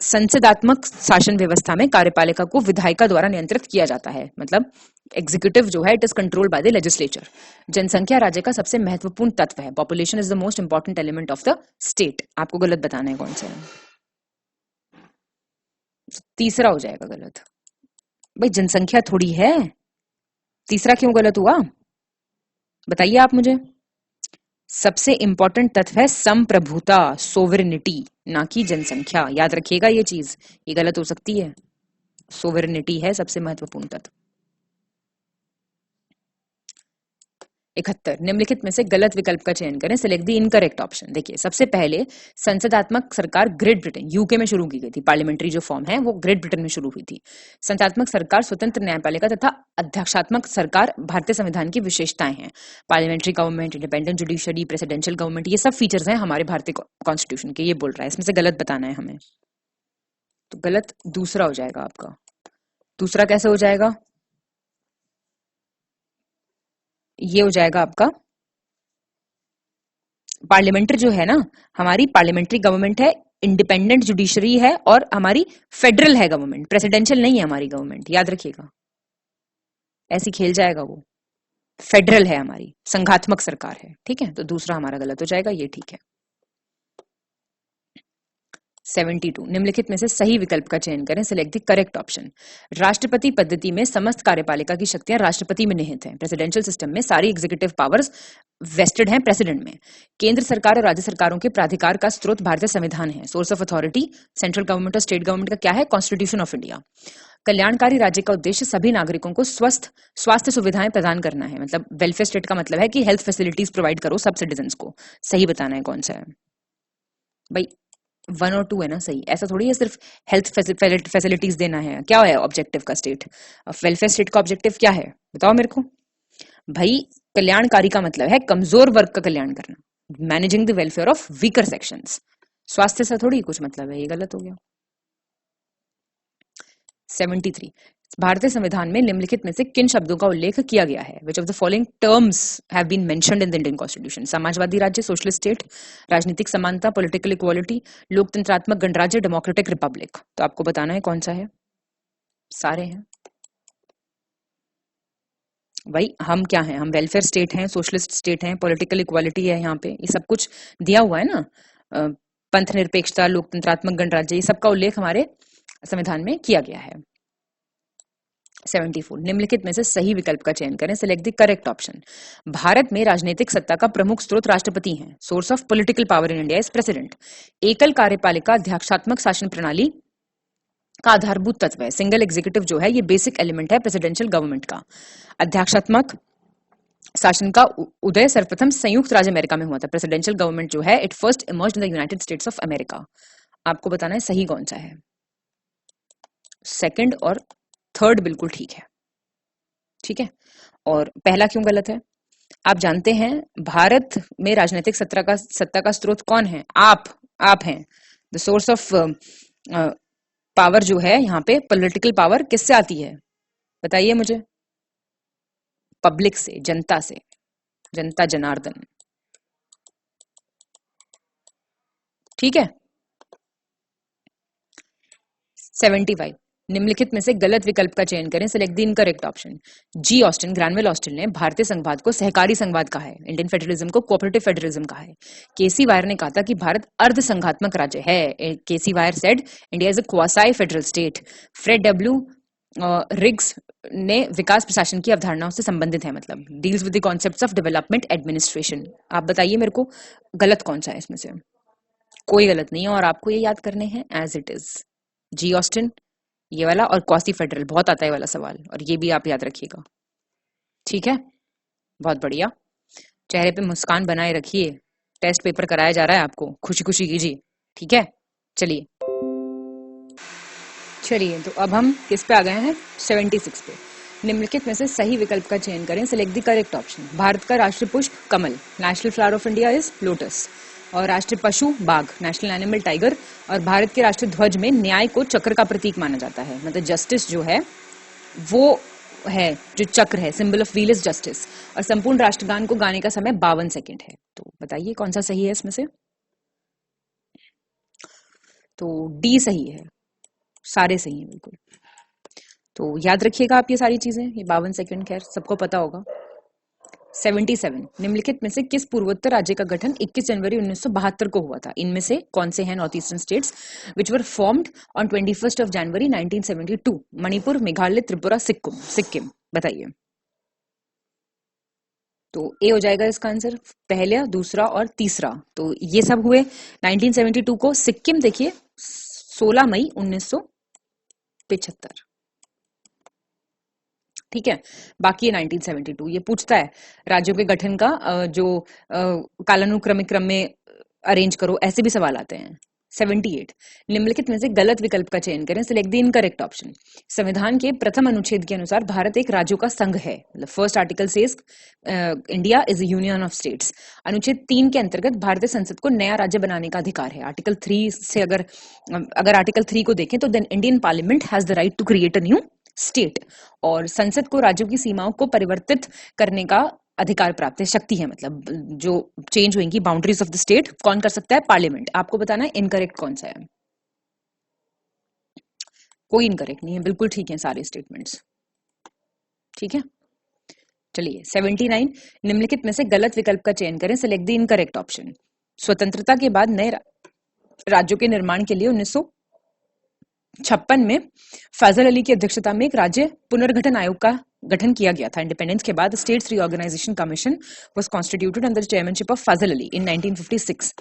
S3: संसदात्मक शासन व्यवस्था में कार्यपालिका को विधायिका द्वारा नियंत्रित किया जाता है, मतलब एग्जीक्यूटिव जो है it is controlled by the legislature. जनसंख्या राज्य का सबसे महत्वपूर्ण तत्व है, population is the most important element of the state. आपको गलत बताना है कौन सा है। तीसरा हो जाएगा गलत। भाई जनसंख्या थोड़ी है, तीसरा क्यों गलत हुआ बताइए आप मुझे। सबसे इंपॉर्टेंट तत्व है संप्रभुता, सोवरेनिटी, ना कि जनसंख्या। याद रखिएगा ये चीज, ये गलत हो सकती है। सोवरेनिटी है सबसे महत्वपूर्ण तत्व। 71 निम्नलिखित में से गलत विकल्प का चयन करें, सिलेक्ट द इनकरेक्ट ऑप्शन। देखिए, सबसे पहले संसदात्मक सरकार ग्रेट ब्रिटेन यूके में शुरू की गई थी। पार्लियामेंट्री जो फॉर्म है वो ग्रेट ब्रिटेन में शुरू हुई थी। संसदात्मक सरकार स्वतंत्र न्यायपालिका तथा अध्यक्षात्मक सरकार भारतीय संविधान की विशेषताएं हैं। Parliamentary government, independent judiciary, presidential government, ये सब फीचर्स हैं हमारे भारतीय कॉन्स्टिट्यूशन के। ये बोल रहा है, इसमें से गलत बताना है हमें। तो गलत दूसरा हो जाएगा आपका। दूसरा कैसे हो जाएगा? ये हो जाएगा आपका पार्लियामेंट्री जो है ना, हमारी पार्लियामेंट्री गवर्नमेंट है, इंडिपेंडेंट जुडिशरी है और हमारी फेडरल है गवर्नमेंट, प्रेसिडेंशियल नहीं है हमारी गवर्नमेंट, याद रखिएगा। ऐसी खेल जाएगा वो। फेडरल है हमारी, संघात्मक सरकार है, ठीक है। तो दूसरा हमारा गलत हो जाएगा, ये ठीक है। 72 निम्नलिखित में से सही विकल्प का चयन करें, सिलेक्ट द करेक्ट ऑप्शन। राष्ट्रपति पद्धति में समस्त कार्यपालिका की शक्तियां राष्ट्रपति में निहित हैं। प्रेसिडेंशियल सिस्टम में सारी एग्जीक्यूटिव पावर्स वेस्टेड हैं प्रेसिडेंट में। केंद्र सरकार और राज्य सरकारों के प्राधिकार का स्रोत भारतीय संविधान है। Source of authority central government और स्टेट गवर्नमेंट का क्या है? Constitution of India. कल्याणकारी राज्य का उद्देश्य सभी नागरिकों को स्वस्थ स्वास्थ्य सुविधाएं प्रदान करना है। मतलब वेलफेयर स्टेट का मतलब है कि हेल्थ फैसिलिटीज प्रोवाइड करो सब सिटीजन्स को। सही बताना है कौन सा है भाई, 1 और 2 है ना सही। ऐसा थोड़ी है सिर्फ हेल्थ फैसिलिटीज देना है। क्या है ऑब्जेक्टिव का स्टेट? वेलफेयर स्टेट का ऑब्जेक्टिव क्या है बताओ मेरे को भाई। कल्याणकारी का मतलब है कमजोर वर्ग का कल्याण करना, managing the welfare of weaker sections. स्वास्थ्य से थोड़ी कुछ मतलब है, ये गलत हो गया। 73 भारतीय संविधान में निम्नलिखित में से किन शब्दों का उल्लेख किया गया है? Which of the following terms have been mentioned in the Indian constitution? समाजवादी राज्य, सोशलिस्ट स्टेट, राजनीतिक समानता, पॉलिटिकल इक्वालिटी, लोकतंत्रात्मक गणराज्य, डेमोक्रेटिक रिपब्लिक। तो आपको बताना है कौन सा है। सारे हैं भाई। हम क्या हैं? हम वेलफेयर स्टेट हैं, सोशलिस्ट स्टेट हैं, पॉलिटिकल इक्वालिटी है, यहाँ पे ये सब कुछ दिया हुआ है ना। पंथ निरपेक्षता, लोकतंत्रात्मक गणराज्य, ये सबका उल्लेख हमारे संविधान में किया गया है। 74 निम्नलिखित में से सही विकल्प का चयन करें, select the correct option. Bharat में राजनीतिक सत्ता का प्रमुख स्रोत राष्ट्रपति हैं। Source of political power in India is president. एकल कार्यपालिका अध्यक्षात्मक शासन प्रणाली का आधारभूत तत्व है। सिंगल एग्जीक्यूटिव जो है ये बेसिक एलिमेंट है प्रेसिडेंशियल गवर्नमेंट का। अध्यक्षात्मक शासन का उदय सर्वप्रथम संयुक्त राज्य अमेरिका में हुआ था। प्रेसिडेंशियल गवर्नमेंट जो है it first emerged in the United states of America. आपको बताना है सही कौन सा है। सेकंड और थर्ड बिल्कुल ठीक है, ठीक है। और पहला क्यों गलत है? आप जानते हैं भारत में राजनीतिक सत्ता का स्रोत कौन है? आप हैं। द सोर्स ऑफ पावर जो है यहाँ पे, पॉलिटिकल पावर किससे आती है बताइए मुझे? पब्लिक से, जनता से, जनता जनार्दन, ठीक है। 75 निम्नलिखित में से गलत विकल्प का चयन करें, select the incorrect option. G Austin, Granville Austin ने भारतीय संघवाद को सहकारी संघवाद कहा है, इंडियन फेडरलिज्म को कोऑपरेटिव फेडरलिज्म कहा है। केसी वायर ने कहा था कि भारत अर्ध संघात्मक राज्य है। KC Wheare said India is a quasi federal state. Fred W Riggs ने विकास प्रशासन की अवधारणाओं से संबंधित है, मतलब deals with the concepts of development administration. आप बताइए मेरे को गलत कौन सा है इसमें से? कोई गलत नहीं है और आपको ये याद करने हैं as it is. G Austin ये वाला और क्वासी फेडरल, बहुत आता है वाला सवाल, और ये भी आप याद रखिएगा, ठीक है। बहुत बढ़िया, चेहरे पे मुस्कान बनाए रखिए। टेस्ट पेपर कराया जा रहा है आपको, खुशी खुशी कीजिए, ठीक है। चलिए तो अब हम किस पे आ गए हैं? 76 पे। निम्नलिखित में से सही विकल्प का चयन करें, select the correct option. Bharat का राष्ट्रीय पुष्प कमल, national flower of India is lotus. और राष्ट्रीय पशु बाघ, नेशनल एनिमल टाइगर। और भारत के राष्ट्रीय ध्वज में न्याय को चक्र का प्रतीक माना जाता है, मतलब जस्टिस जो है वो है, जो चक्र है, symbol of wheel is justice. और संपूर्ण राष्ट्रगान को गाने का समय 52 सेकंड है। तो बताइए कौन सा सही है इसमें से? तो डी सही है, सारे सही हैं बिल्कुल। तो याद रखिएगा आप ये सारी चीजें, ये 52 सेकंड खैर सबको पता होगा। 77 निम्नलिखित में से किस पूर्वोत्तर राज्य का गठन 21 जनवरी 1972 को हुआ था? इनमें से कौन से हैं north eastern states which were formed on 21 जनवरी 1972? मणिपुर, मेघालय, त्रिपुरा, सिक्किम। बताइए। तो ए हो जाएगा इसका आंसर, पहला, दूसरा और तीसरा। तो ये सब हुए 1972 को। सिक्किम देखिए 16 मई 1975। ठीक है। बाकी है 1972, ये पूछता है राज्यों के गठन का जो कालानुक्रमिक क्रम में अरेंज करो, ऐसे भी सवाल आते हैं। 78, निम्नलिखित में से गलत विकल्प का चयन करें, सिलेक्ट द इनकरेक्ट ऑप्शन। संविधान के प्रथम अनुच्छेद के अनुसार भारत एक राज्यों का संघ है, मतलब first article says India is a union of states. अनुच्छेद 3 के अंतर्गत भारतीय संसद को नया राज्य बनाने का अधिकार है। आर्टिकल 3 से अगर आर्टिकल 3 को देखें तो then Indian parliament has the right to create a new state, और संसद को राज्यों की सीमाओं को परिवर्तित करने का अधिकार प्राप्त है, शक्ति है, मतलब जो चेंज होंगी बाउंड्रीज ऑफ द स्टेट कौन कर सकता है? पार्लियामेंट। आपको बताना है इनकरेक्ट कौन सा है। कोई इनकरेक्ट नहीं है, बिल्कुल ठीक है सारे स्टेटमेंट्स। ठीक है, चलिए 79, निम्नलिखित में से गलत विकल्प का चयन करें, सिलेक्ट द इनकरेक्ट ऑप्शन। स्वतंत्रता के बाद नए राज्यों के निर्माण के लिए 1956 में फैजल अली की अध्यक्षता में एक राज्य पुनर्गठन आयोग का गठन किया गया था। इंडिपेंडेंस के बाद states reorganisation commission was constituted under chairmanship of Fazal Ali in 1956,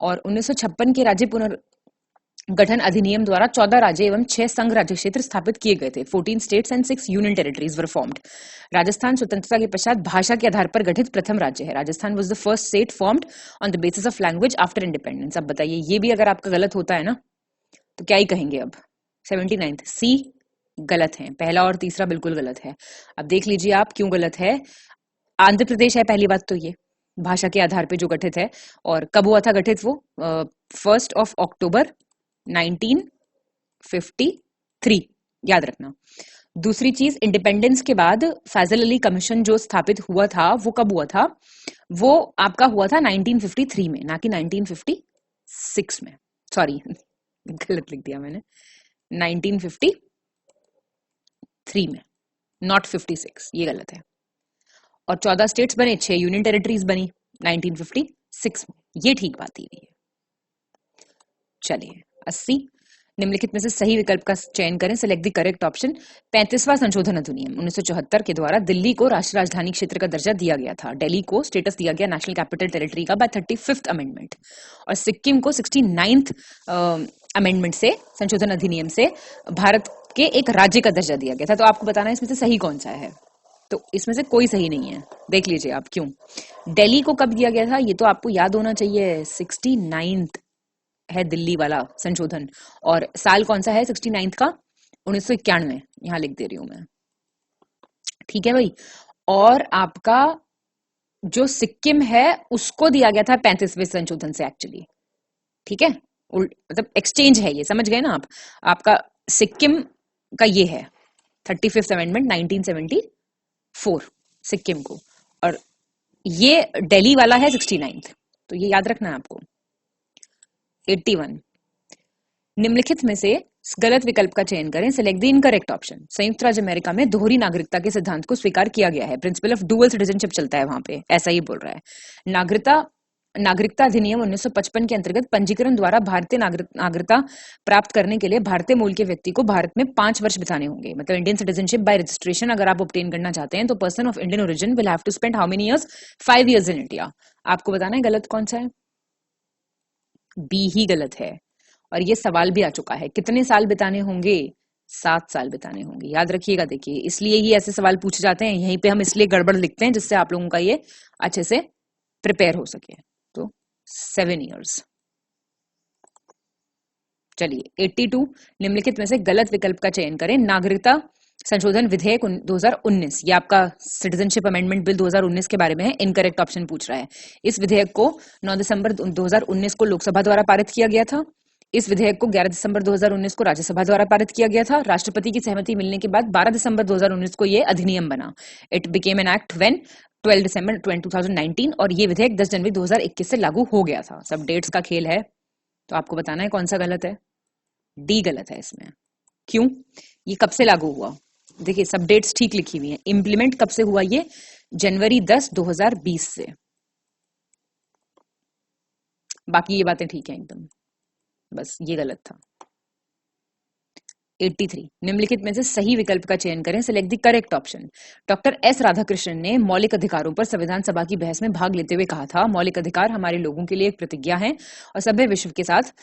S3: और 1956 के राज्य पुनर्गठन अधिनियम द्वारा 14 राज्य एवं 6 संघ राज्य क्षेत्र स्थापित किए गए थे। 14 states and 6 union territories were formed. Rajasthan स्वतंत्रता के पश्चात भाषा के आधार पर गठित प्रथम राज्य है। Rajasthan was the first state formed on the basis of language after independence. अब बताइए, ये भी अगर आपका गलत होता है ना तो क्या ही कहेंगे अब। 79 सी गलत है, पहला और तीसरा बिल्कुल गलत है। अब देख लीजिए आप क्यों गलत है। आंध्र प्रदेश है पहली बात तो, ये भाषा के आधार पे जो गठित है, और कब हुआ था गठित वो? 1 अक्टूबर 1953, याद रखना। दूसरी चीज, इंडिपेंडेंस के बाद फैजल अली कमीशन जो स्थापित हुआ था वो कब हुआ था? वो आपका हुआ था 1953 में, ना कि 1956 में। सॉरी गलत लिख दिया मैंने, 1953 में, नॉट 56, ये गलत है। और 14 स्टेट्स बने, 6 यूनियन टेरिटरीज बनी 1956 में, ये ठीक बात ही है। चलिए 80, निम्नलिखित में से सही विकल्प का चयन करें, सिलेक्ट द करेक्ट ऑप्शन। 35वां संशोधन अधिनियम 1974 के द्वारा दिल्ली को राष्ट्रीय राजधानी क्षेत्र का दर्जा दिया गया था। दिल्ली को स्टेटस दिया गया नेशनल कैपिटल टेरिटरी का बाय 35th अमेंडमेंट, और सिक्किम को 69th अमेंडमेंट से, संशोधन अधिनियम से भारत के एक राज्य का दर्जा दिया गया था। तो आपको बताना है इसमें से सही कौन सा है। तो इसमें से कोई सही नहीं है, देख लीजिए आप क्यों। दिल्ली को कब दिया गया था ये तो आपको याद होना चाहिए, 69th है दिल्ली वाला संशोधन, और साल कौन सा है 69th का? 1991, यहां लिख दे रही हूं मैं। ठीक है भाई, और आपका जो सिक्किम है उसको दिया गया था 35वें संशोधन से एक्चुअली। ठीक है, मतलब एक्सचेंज है ये, समझ गए ना आप। आपका सिक्किम का ये है 35th अमेंडमेंट 1974 सिक्किम को, और ये दिल्ली वाला है 69th, तो ये याद रखना है आपको। 81, निम्नलिखित में से गलत विकल्प का चयन करें, सिलेक्ट द इनकरेक्ट ऑप्शन। संयुक्त राज्य अमेरिका में दोहरी नागरिकता के सिद्धांत को स्वीकार किया गया है, प्रिंसिपल ऑफ डुअल सिटीजनशिप चलता है वहां पे, ऐसा ही बोल रहा है। नागरिकता अधिनियम 1955 के अंतर्गत पंजीकरण द्वारा भारतीय नागरिकता प्राप्त करने के लिए भारतीय मूल के व्यक्ति को भारत में 5 वर्ष बिताने होंगे, मतलब इंडियन सिटीजनशिप बाय रजिस्ट्रेशन अगर आप ऑब्टेन करना चाहते हैं तो person of Indian origin will have to spend how many years? 5 years in India. आपको बताना है गलत कौन सा है। बी ही गलत है, और ये सवाल भी आ चुका है, कितने साल बिताने होंगे? 7 साल बिताने होंगे, याद रखिएगा। देखिए इसलिए ही ऐसे सवाल पूछे जाते हैं, यहीं पे हम इसलिए गड़बड़ लिखते हैं जिससे आप लोगों का ये अच्छे से प्रिपेयर हो सके। तो 7 years। चलिए 82, निम्नलिखित में से गलत विकल्प का चयन करें, नागरिकता संशोधन विधेयक 2019, ये आपका सिटीजनशिप अमेंडमेंट बिल 2019 के बारे में है, इनकरेक्ट ऑप्शन पूछ रहा है। इस विधेयक को 9 दिसंबर 2019 को लोकसभा द्वारा पारित किया गया था। इस विधेयक को 11 दिसंबर 2019 को राज्यसभा द्वारा पारित किया गया था। राष्ट्रपति की सहमति मिलने के बाद 12 दिसंबर 2019 को ये अधिनियम बना। It became an act when 12 दिसंबर 2019, और ये विधेयक 10 जनवरी 2021 से लागू हो गया था। सब डेट्स का खेल है, तो आपको बताना है कौन सा गलत है। डी गलत है इसमें। क्यों? ये कब से लागू हुआ? देखिए सब डेट्स ठीक लिखी हुई है। इंप्लीमेंट कब से हुआ? ये जनवरी 10, 2020 से। बाकी ये बातें ठीक है एकदम, बस ये गलत था। 83, निम्नलिखित में से सही विकल्प का चयन करें, select the correct option. Doctor S Radhakrishnan ने मौलिक अधिकारों पर संविधान सभा की बहस में भाग लेते हुए कहा था, मौलिक अधिकार हमारे लोगों के लिए एक प्रतिज्ञा है और सभ्य विश्व के साथ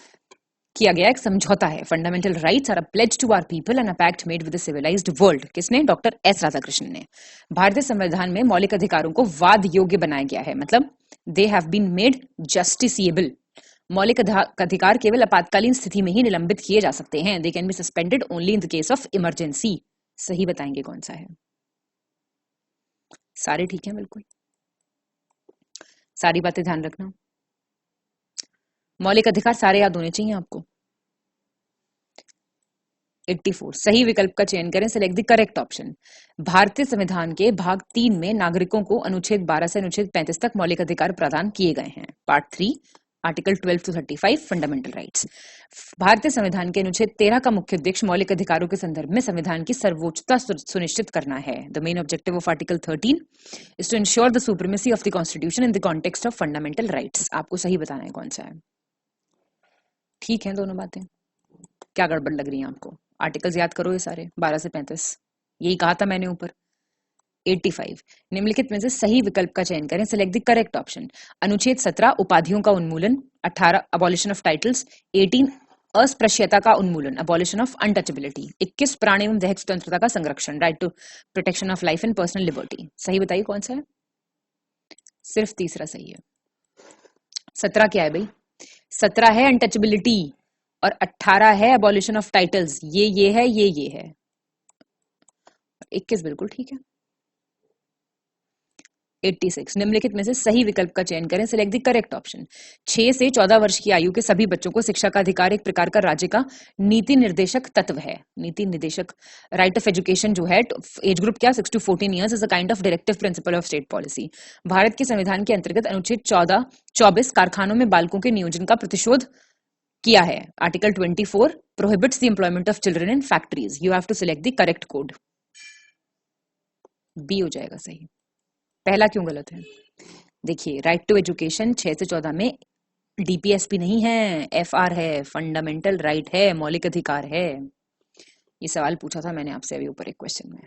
S3: किया गया एक समझौता है। Fundamental rights are a pledge to our people and a pact made with the civilised world. किसने? डॉक्टर एस राधाकृष्णन ने। भारतीय संविधान में मौलिक अधिकारों को वाद योग्य बनाया गया है, मतलब they have been made justiciable. मौलिक अधिकार केवल आपातकालीन स्थिति में ही निलंबित किए जा सकते हैं। They can be suspended only in the case of emergency. सही बताएंगे कौन सा है? सारे ठीक हैं बिल्कुल, सारी बातें ध्यान रखना। मौलिक अधिकार सारे याद होने चाहिए आपको। 84 सही विकल्प का चयन करें, सिलेक्ट द करेक्ट ऑप्शन। भारतीय संविधान के भाग 3 में नागरिकों को अनुच्छेद 12 से अनुच्छेद 35 तक मौलिक अधिकार प्रदान किए गए हैं। Part 3 article 12 to 35 fundamental rights. भारतीय संविधान के अनुच्छेद 13 का मुख्य उद्देश्य मौलिक अधिकारों के संदर्भ में संविधान की सर्वोच्चता सुनिश्चित करना है। The main objective of article 13 is to ensure the supremacy of the constitution in the context of fundamental rights. आपको सही बताना है कौन सा है। ठीक है दोनों बातें, क्या गड़बड़ लग रही है आपको? आर्टिकल्स याद करो ये सारे 12 से 35, यही कहा था मैंने ऊपर। 85 निम्नलिखित में से सही विकल्प का चयन करें, सिलेक्ट द करेक्ट ऑप्शन। अनुच्छेद 17 उपाधियों का उन्मूलन, 18 अबॉलिशन ऑफ टाइटल्स, 18 अस्पृश्यता का उन्मूलन, अबॉलिशन ऑफ अनटचेबिलिटी, 21 प्राणी एवं दैहिक स्वतंत्रता का संरक्षण, right to protection of life and personal liberty. सही बताइए कौन सा है? सिर्फ तीसरा सही है। 17 क्या है भाई? 17 है अनटचेबिलिटी और 18 है अबॉलिशन ऑफ टाइटल्स। ये है, ये है। 21 बिल्कुल ठीक है। 86 निम्नलिखित में से सही विकल्प का चयन करें, सिलेक्ट द करेक्ट ऑप्शन। 6 से 14 वर्ष की आयु के सभी बच्चों को शिक्षा का अधिकार एक प्रकार का राज्य का नीति निर्देशक तत्व है। नीति निर्देशक राइट ऑफ एजुकेशन जो है, एज ग्रुप क्या 6 to 14 years is a kind of directive principle of state policy. Bharat के संविधान के अंतर्गत अनुच्छेद 24 कारखानों में बालकों के नियोजन का प्रतिशोध किया है। Article 24 prohibits the employment of children in factories. You have to select the correct code. B हो जाएगा सही। पहला क्यों गलत है? देखिए, राइट टू एजुकेशन 6 से 14 में डीपीएसपी नहीं है, एफआर है, फंडामेंटल राइट है, मौलिक अधिकार है। ये सवाल पूछा था मैंने आपसे अभी ऊपर एक क्वेश्चन में।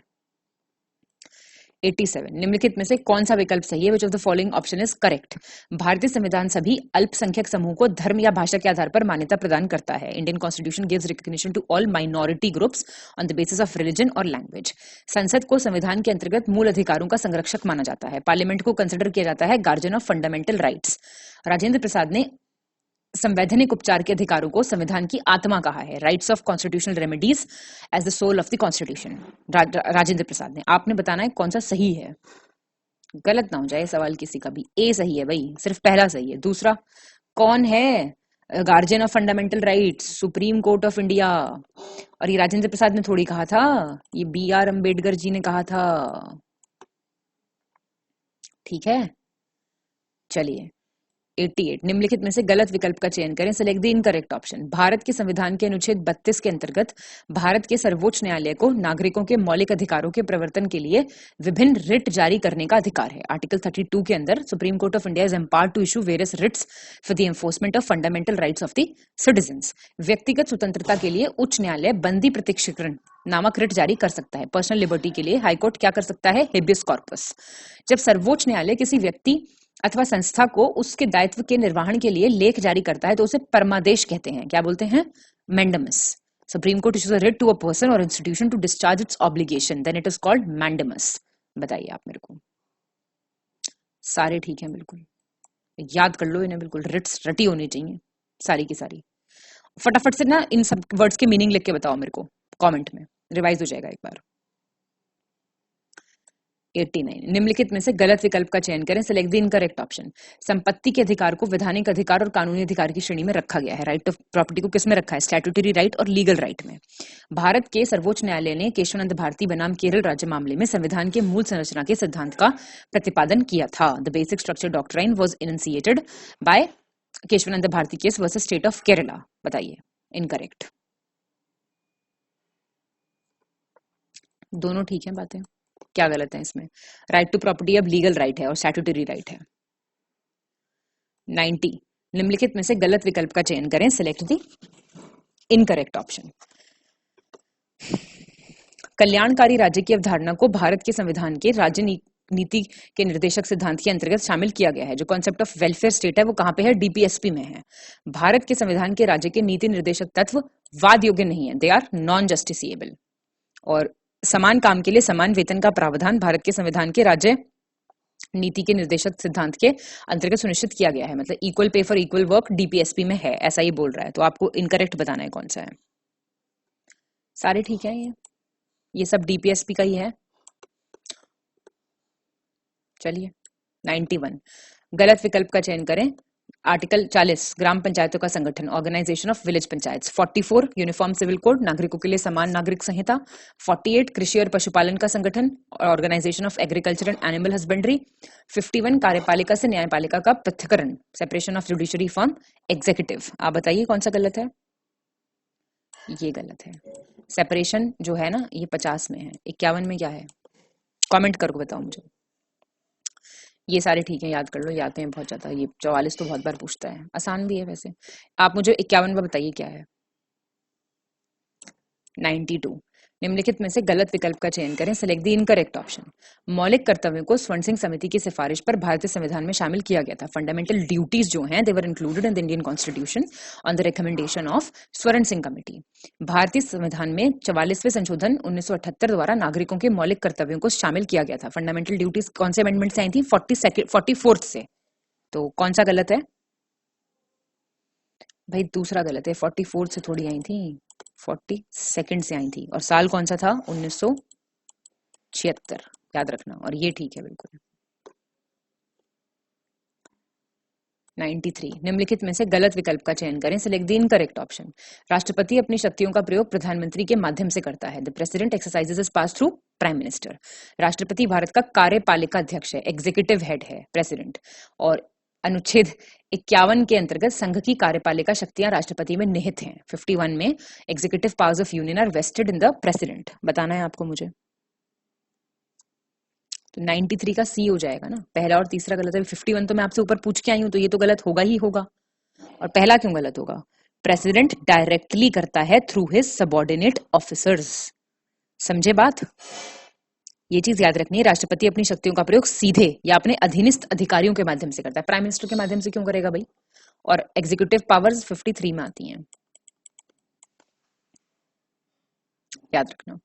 S3: 87 निम्नलिखित में से कौन सा विकल्प सही है? Which of the following option is correct? भारतीय संविधान सभी अल्पसंख्यक समूह को धर्म या भाषा के आधार पर मान्यता प्रदान करता है। Indian constitution gives recognition to all minority groups on the basis of religion और लैंग्वेज। संसद को संविधान के अंतर्गत मूल अधिकारों का संरक्षक माना जाता है। पार्लियामेंट को कंसिडर किया जाता है guardian of fundamental rights. Rajendra Prasad ने संवैधानिक उपचार के अधिकारों को संविधान की आत्मा कहा है। Rights of constitutional remedies as the soul of the constitution. Rajendra Prasad ने। आपने बताना है कौन सा सही है, गलत ना हो जाए सवाल किसी का भी। ए सही है भाई, सिर्फ पहला सही है। दूसरा कौन है guardian of fundamental rights? Supreme Court of India. और ये राजेंद्र प्रसाद ने थोड़ी कहा था, ये BR अम्बेडकर जी ने कहा था। ठीक है, चलिए 88 निम्नलिखित में से गलत विकल्प का चयन करें, select the incorrect option. Bharat के संविधान के अनुच्छेद 32 के अंतर्गत भारत के सर्वोच्च न्यायालय को नागरिकों के मौलिक अधिकारों के प्रवर्तन के लिए विभिन्न रिट जारी करने का अधिकार है। आर्टिकल 32 के अंदर Supreme Court of India is empowered to issue various writs for the enforcement of fundamental rights of the citizens. व्यक्तिगत स्वतंत्रता के लिए उच्च न्यायालय बंदी प्रत्यक्षीकरण नामक रिट जारी कर सकता है। पर्सनल लिबर्टी के लिए हाईकोर्ट क्या कर सकता है? Habeas corpus. जब सर्वोच्च न्यायालय किसी व्यक्ति अथवा संस्था को उसके दायित्व के निर्वहन के लिए लेख जारी करता है तो उसे परमादेश कहते हैं। क्या बोलते हैं? Mandamus. Supreme court issues a writ to a person और institution to discharge its obligation, then it is called mandamus. बताइए आप मेरे को। सारे ठीक हैं बिल्कुल, याद कर लो इन्हें, बिल्कुल रिट्स रटी होनी चाहिए सारी की सारी। फटाफट से ना इन सब वर्ड्स के मीनिंग लिख के बताओ मेरे को कमेंट में, रिवाइज हो जाएगा एक बार। 89 निम्नलिखित में से गलत विकल्प का चयन करें, सिलेक्ट द इनकरेक्ट ऑप्शन। संपत्ति के अधिकार को वैधानिक अधिकार और कानूनी अधिकार की श्रेणी में रखा गया है। राइट ऑफ प्रॉपर्टी को किस में रखा है? स्टैट्यूटरी राइट और लीगल राइट में। भारत के सर्वोच्च न्यायालय ने केशवानंद भारती बनाम केरल राज्य मामले में संविधान के मूल संरचना के सिद्धांत का प्रतिपादन किया था। The basic structure doctrine was initiated by Kesavananda Bharati case versus state of Kerala. बताइए इनकरेक्ट। दोनों ठीक है बातें, क्या गलत है इसमें? राइट टू प्रॉपर्टी अब लीगल राइट है और स्टैट्यूटरी राइट है। 90 निम्नलिखित में से गलत विकल्प का चयन करें, सिलेक्ट द इनकरेक्ट ऑप्शन। कल्याणकारी राज्य की अवधारणा को भारत के संविधान के नीति के निर्देशक सिद्धांत के अंतर्गत शामिल किया गया है। जो कॉन्सेप्ट ऑफ वेलफेयर स्टेट है वो कहाँ पे है? डीपीएसपी में है। भारत के संविधान के राज्य के नीति निर्देशक तत्व वाद योग्य नहीं है, दे आर नॉन जस्टिसिएबल। और समान काम के लिए समान वेतन का प्रावधान भारत के संविधान के राज्य नीति के निर्देशक सिद्धांत के अंतर्गत सुनिश्चित किया गया है। मतलब equal pay for equal work DPSP में है, ऐसा ही बोल रहा है। तो आपको इनकरेक्ट बताना है कौन सा है। सारे ठीक है, ये सब डीपीएसपी का ही है। चलिए 91 गलत विकल्प का चयन करें। आर्टिकल 40 ग्राम पंचायतों का संगठन, organisation of village panchayat. 44 uniform civil code, नागरिकों के लिए समान नागरिक संहिता। 48 कृषि और पशुपालन का संगठन, organisation of agriculture and animal husbandry. 51 कार्यपालिका से न्यायपालिका का पृथक्करण, separation of judiciary from executive. आप बताइए कौन सा गलत है? ये गलत है। सेपरेशन जो है ना ये 50 में है, 51 में क्या है? कमेंट करके बताओ मुझे। ये सारे ठीक है, याद कर लो, याद हैं बहुत ज्यादा। ये 44 तो बहुत बार पूछता है, आसान भी है वैसे। आप मुझे 51 में बताइए क्या है? 92 निम्नलिखित में से गलत विकल्प का चयन करें। Select the incorrect option. मौलिक कर्तव्यों को स्वर्ण सिंह समिति की सिफारिश पर भारतीय संविधान में शामिल किया गया था। फंडामेंटल ड्यूटीज जो हैं they were included in the Indian constitution on the recommendation of Swaran Singh committee. भारतीय संविधान में 44वें संशोधन 1978 द्वारा नागरिकों के मौलिक कर्तव्यों को शामिल किया गया था। फंडामेंटल ड्यूटीज कौन से अमेंडमेंट से आई थी? 44th से। तो कौन सा गलत है भाई? दूसरा गलत है, 44th से थोड़ी आई थी, 42nd से आई थी। और साल कौन सा था? 1976, याद रखना। और ये ठीक है बिल्कुल। 93 निम्नलिखित में से गलत विकल्प का चयन करें। Select the incorrect option. राष्ट्रपति अपनी शक्तियों का प्रयोग प्रधानमंत्री के माध्यम से करता है। The president exercises his power through prime minister. राष्ट्रपति भारत का कार्यपालिका अध्यक्ष है, एग्जीक्यूटिव हेड है प्रेसिडेंट। और अनुच्छेद 51 के अंतर्गत संघ की कार्यपालिका शक्तियां राष्ट्रपति में निहित हैं। 51 में executive powers of union are vested in the president. बताना है आपको मुझे। तो 93 का सी हो जाएगा ना, पहला और तीसरा गलत है। 51 तो मैं आपसे ऊपर पूछ के आई हूं, तो ये तो गलत होगा ही होगा। और पहला क्यों गलत होगा? प्रेसिडेंट डायरेक्टली करता है थ्रू हिज सबऑर्डिनेट ऑफिसर्स। समझे बात? ये चीज याद रखनी है। राष्ट्रपति अपनी शक्तियों का प्रयोग सीधे या अपने अधीनस्थ अधिकारियों के माध्यम से करता है। प्राइम मिनिस्टर के माध्यम से क्यों करेगा भाई? और एग्जीक्यूटिव पावर्स 53 में आती हैं, याद रखना।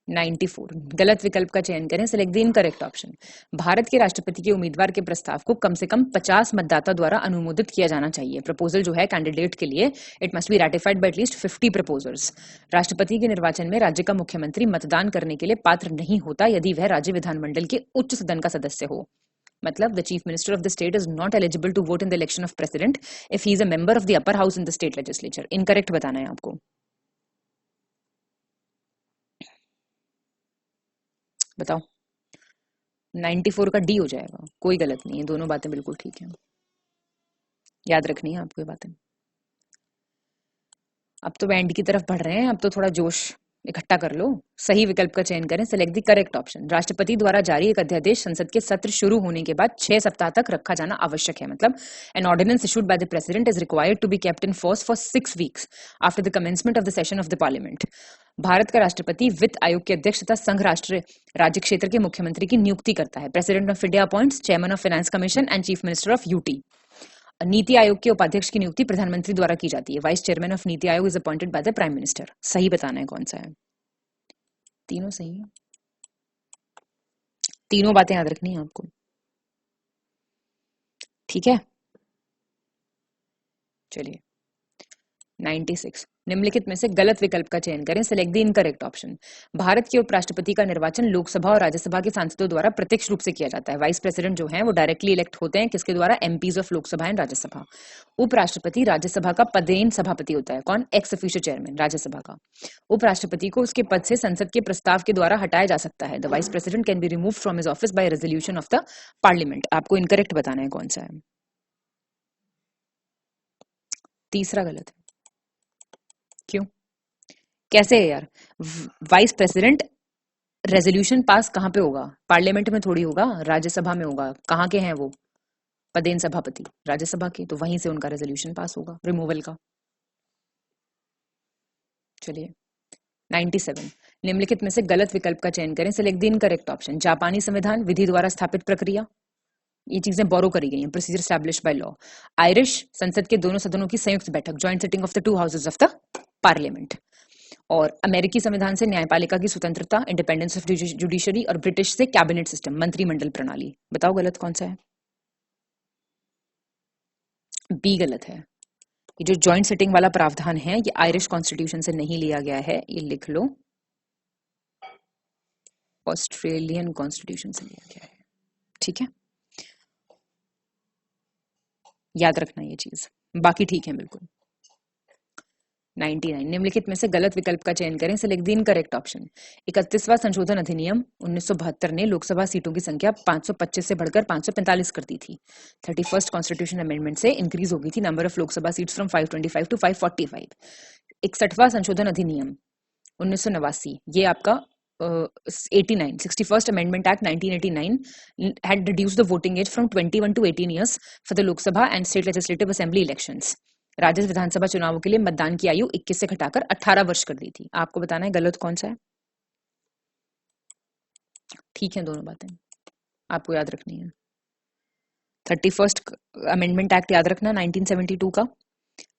S3: 94 गलत विकल्प का चयन करें। Select the incorrect option. Bharat के राष्ट्रपति के उम्मीदवार के प्रस्ताव को कम से कम 50 मतदाता द्वारा अनुमोदित किया जाना चाहिए। प्रपोजल जो है कैंडिडेट के लिए, it must be ratified bye at least 50 proposers. राष्ट्रपति के निर्वाचन में राज्य का मुख्यमंत्री मतदान करने के लिए पात्र नहीं होता यदि वह राज्य विधानमंडल के उच्च सदन का सदस्य हो। मतलब the chief minister of the state is not eligible to vote in the election of president if he is a member of the upper house in the state legislature. Incorrect बताना है आपको। बताओ। 94 का डी हो जाएगा, कोई गलत नहीं है, दोनों बातें बिल्कुल ठीक है। याद रखनी है आपको ये बातें। अब तो एंड की तरफ बढ़ रहे हैं, अब तो थोड़ा जोश इकट्ठा कर लो। सही विकल्प का चयन करें। Select the correct option. राष्ट्रपति द्वारा जारी एक अध्यादेश संसद के सत्र शुरू होने के बाद 6 सप्ताह तक रखा जाना आवश्यक है। मतलब an ordinance issued by the president is required to be kept in force for 6 weeks after the commencement of the session of the parliament. भारत का राष्ट्रपति वित्त आयोग के अध्यक्ष तथा संघ राष्ट्र राज्य क्षेत्र के मुख्यमंत्री की नियुक्ति करता है। President of India appoints chairman of finance commission and chief minister of UT. NITI Aayog के उपाध्यक्ष की नियुक्ति प्रधानमंत्री द्वारा की जाती है। Vice chairman of NITI Aayog is appointed by the prime minister. सही बताना है कौन सा है। तीनों सही है, तीनों बातें याद रखनी है आपको, ठीक है। चलिए 96 निम्नलिखित में से गलत विकल्प का चयन करें। Select the incorrect option. Bharat के उपराष्ट्रपति का निर्वाचन लोकसभा और राज्यसभा के सांसदों द्वारा प्रत्यक्ष रूप से किया जाता है। वाइस प्रेसिडेंट जो हैं वो डायरेक्टली इलेक्ट होते हैं, किसके द्वारा? MPs of Lok Sabha and Rajya Sabha. उपराष्ट्रपति राज्यसभा का पदेन सभापति होता है। कौन? एक्स ऑफिशियो चेयरमैन राज्यसभा का। उपराष्ट्रपति को उसके पद से संसद के प्रस्ताव के द्वारा हटाया जा सकता है। The vice president can be remove from his office by resolution of the parliament. आपको इनकरेक्ट बताना है कौन सा है। तीसरा गलत है। क्यों? कैसे है यार? वाइस प्रेसिडेंट रेजोल्यूशन पास कहां पे होगा? पार्लियामेंट में थोड़ी होगा, राज्यसभा में होगा। कहां के हैं वो? पदेन सभापति राज्यसभा के, तो वहीं से उनका रेजोल्यूशन पास होगा रिमूवल का। चलिए 97 निम्नलिखित में से गलत विकल्प का चयन करें, सिलेक्ट द इनकरेक्ट ऑप्शन। जापानी संविधान, विधि द्वारा स्थापित प्रक्रिया, ये चीजें बोरो करी गई हैं, procedure establish by law. Irish, संसद के दोनों सदनों की संयुक्त बैठक, joint sitting of the two houses of the parliament. और अमेरिकी संविधान से न्यायपालिका की स्वतंत्रता, इंडिपेंडेंस ऑफ जुडिशरी, और ब्रिटिश से कैबिनेट सिस्टम, मंत्रिमंडल प्रणाली। बताओ गलत कौन सा है? बी गलत है। ये जो जॉइंट सिटिंग वाला प्रावधान है ये आयरिश कॉन्स्टिट्यूशन से नहीं लिया गया है, ये लिख लो, ऑस्ट्रेलियन कॉन्स्टिट्यूशन से लिया गया है। ठीक है, याद रखना ये चीज, बाकी ठीक है बिल्कुल। 99, निम्नलिखित में से गलत विकल्प का चयन करें, सिलेक्ट द इनकरेक्ट ऑप्शन। 31वां संशोधन अधिनियम 1972 ने लोकसभा सीटों की संख्या 525 से बढ़कर 545 कर दी थी। 31st कॉन्स्टिट्यूशन अमेंडमेंट से इंक्रीज हो गई थी number of Lok Sabha seats from 525 to 545। 61वां संशोधन अधिनियम 1989, ये आपका 61st Amendment Act 1989 had reduced the voting age from 21 to 18 years for the Lok Sabha and State Legislative Assembly elections. राज्य विधानसभा चुनावों के लिए मतदान की आयु 21 से घटाकर 18 वर्ष कर दी थी। आपको बताना है गलत कौन सा है। ठीक है, दोनों बातें आपको याद रखनी है। 31st अमेंडमेंट एक्ट याद रखना 1972 का,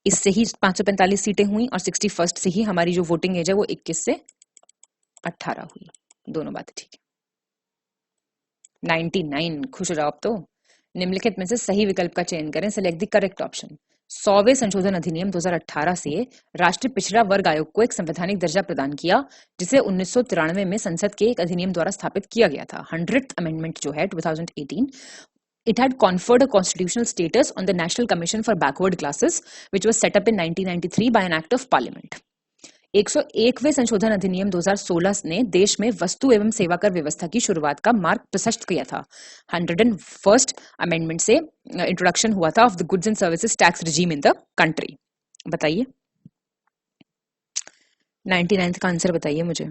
S3: इससे ही 545 सीटें हुई और 61st से ही हमारी जो वोटिंग एज है वो 21 से 18 हुई। दोनों बातें ठीक है। 99, खुश हो जाओ अब तो। निम्नलिखित में से सही विकल्प का चयन करें, सिलेक्ट द करेक्ट ऑप्शन। 100वें संशोधन अधिनियम 2018 से राष्ट्रीय पिछड़ा वर्ग आयोग को एक संवैधानिक दर्जा प्रदान किया, जिसे 1993 में संसद के एक अधिनियम द्वारा स्थापित किया गया था। 100th अमेंडमेंट जो है 2018, it had conferred a constitutional status on the National Commission for Backward Classes, which was set up in 1993 by an act of parliament. 101वें संशोधन अधिनियम 2016 ने देश में वस्तु एवं सेवा कर व्यवस्था की शुरुआत का मार्ग प्रशस्त किया था। 101st अमेंडमेंट से इंट्रोडक्शन हुआ था of the goods and services tax regime in the country. बताइए 99 का आंसर बताइए मुझे।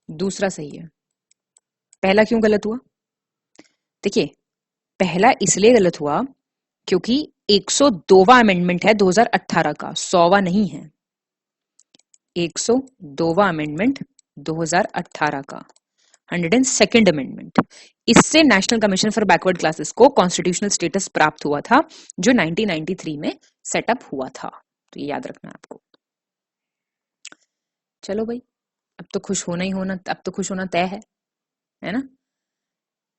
S3: दूसरा सही है। पहला क्यों गलत हुआ? देखिए, पहला इसलिए गलत हुआ क्योंकि 102वां अमेंडमेंट है 2018 का, 100वां नहीं है। 102वां अमेंडमेंट 2018 का, 102nd अमेंडमेंट, इससे national commission for backward classes को कॉन्स्टिट्यूशनल स्टेटस प्राप्त हुआ था, जो 1993 में सेटअप हुआ था। तो ये याद रखना है आपको। चलो भाई, अब तो खुश होना ही होना, अब तो खुश होना तय है ना।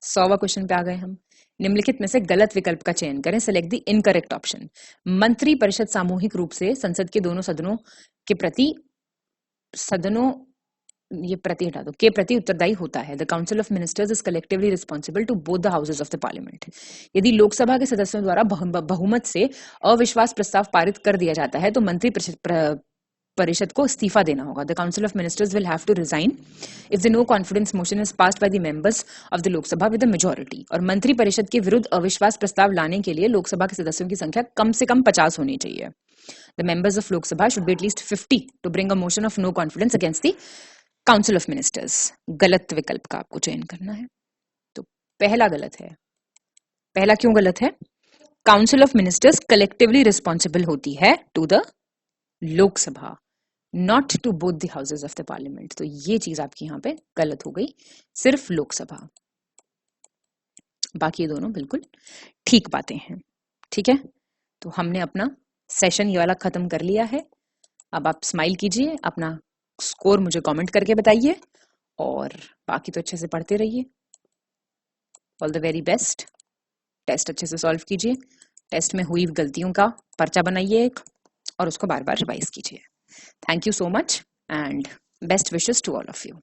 S3: 100वां क्वेश्चन पे आ गए हम। निम्नलिखित में से गलत विकल्प का चयन करें, सेलेक्ट द इनकरेक्ट ऑप्शन। मंत्री परिषद सामूहिक रूप से संसद के दोनों सदनों के प्रति हटा दो, के प्रति उत्तरदायी होता है। The council of ministers is collectively responsible to both the houses of the parliament. यदि लोकसभा के सदस्यों द्वारा बहुमत से अविश्वास प्रस्ताव पारित कर दिया जाता है तो मंत्री परिषद को इस्तीफा देना होगा। The council of ministers will have to resign if the no confidence motion is passed by the members of the Lok Sabha with a majority. और मंत्री परिषद के विरुद्ध अविश्वास प्रस्ताव लाने के लिए लोकसभा के सदस्यों की संख्या कम से कम 50 होनी चाहिए। The members of Lok Sabha should be at least 50 to bring a motion of no confidence against the Council of Ministers. गलत विकल्प का आपको चयन करना है। तो पहला गलत है। पहला क्यों गलत है? Council of ministers collectively responsible होती है to the Lok Sabha, not to both the houses of the parliament. तो ये चीज आपकी यहाँ पे गलत हो गई, सिर्फ लोकसभा, बाकी ये दोनों बिल्कुल ठीक बातें हैं। ठीक है, तो हमने अपना सेशन ये वाला खत्म कर लिया है। अब आप स्माइल कीजिए, अपना स्कोर मुझे कमेंट करके बताइए और बाकी तो अच्छे से पढ़ते रहिए। All the very best. Test अच्छे से सॉल्व कीजिए, टेस्ट में हुई गलतियों का पर्चा बनाइए एक और उसको बार बार रिवाइज कीजिए। Thank you so much and best wishes to all of you.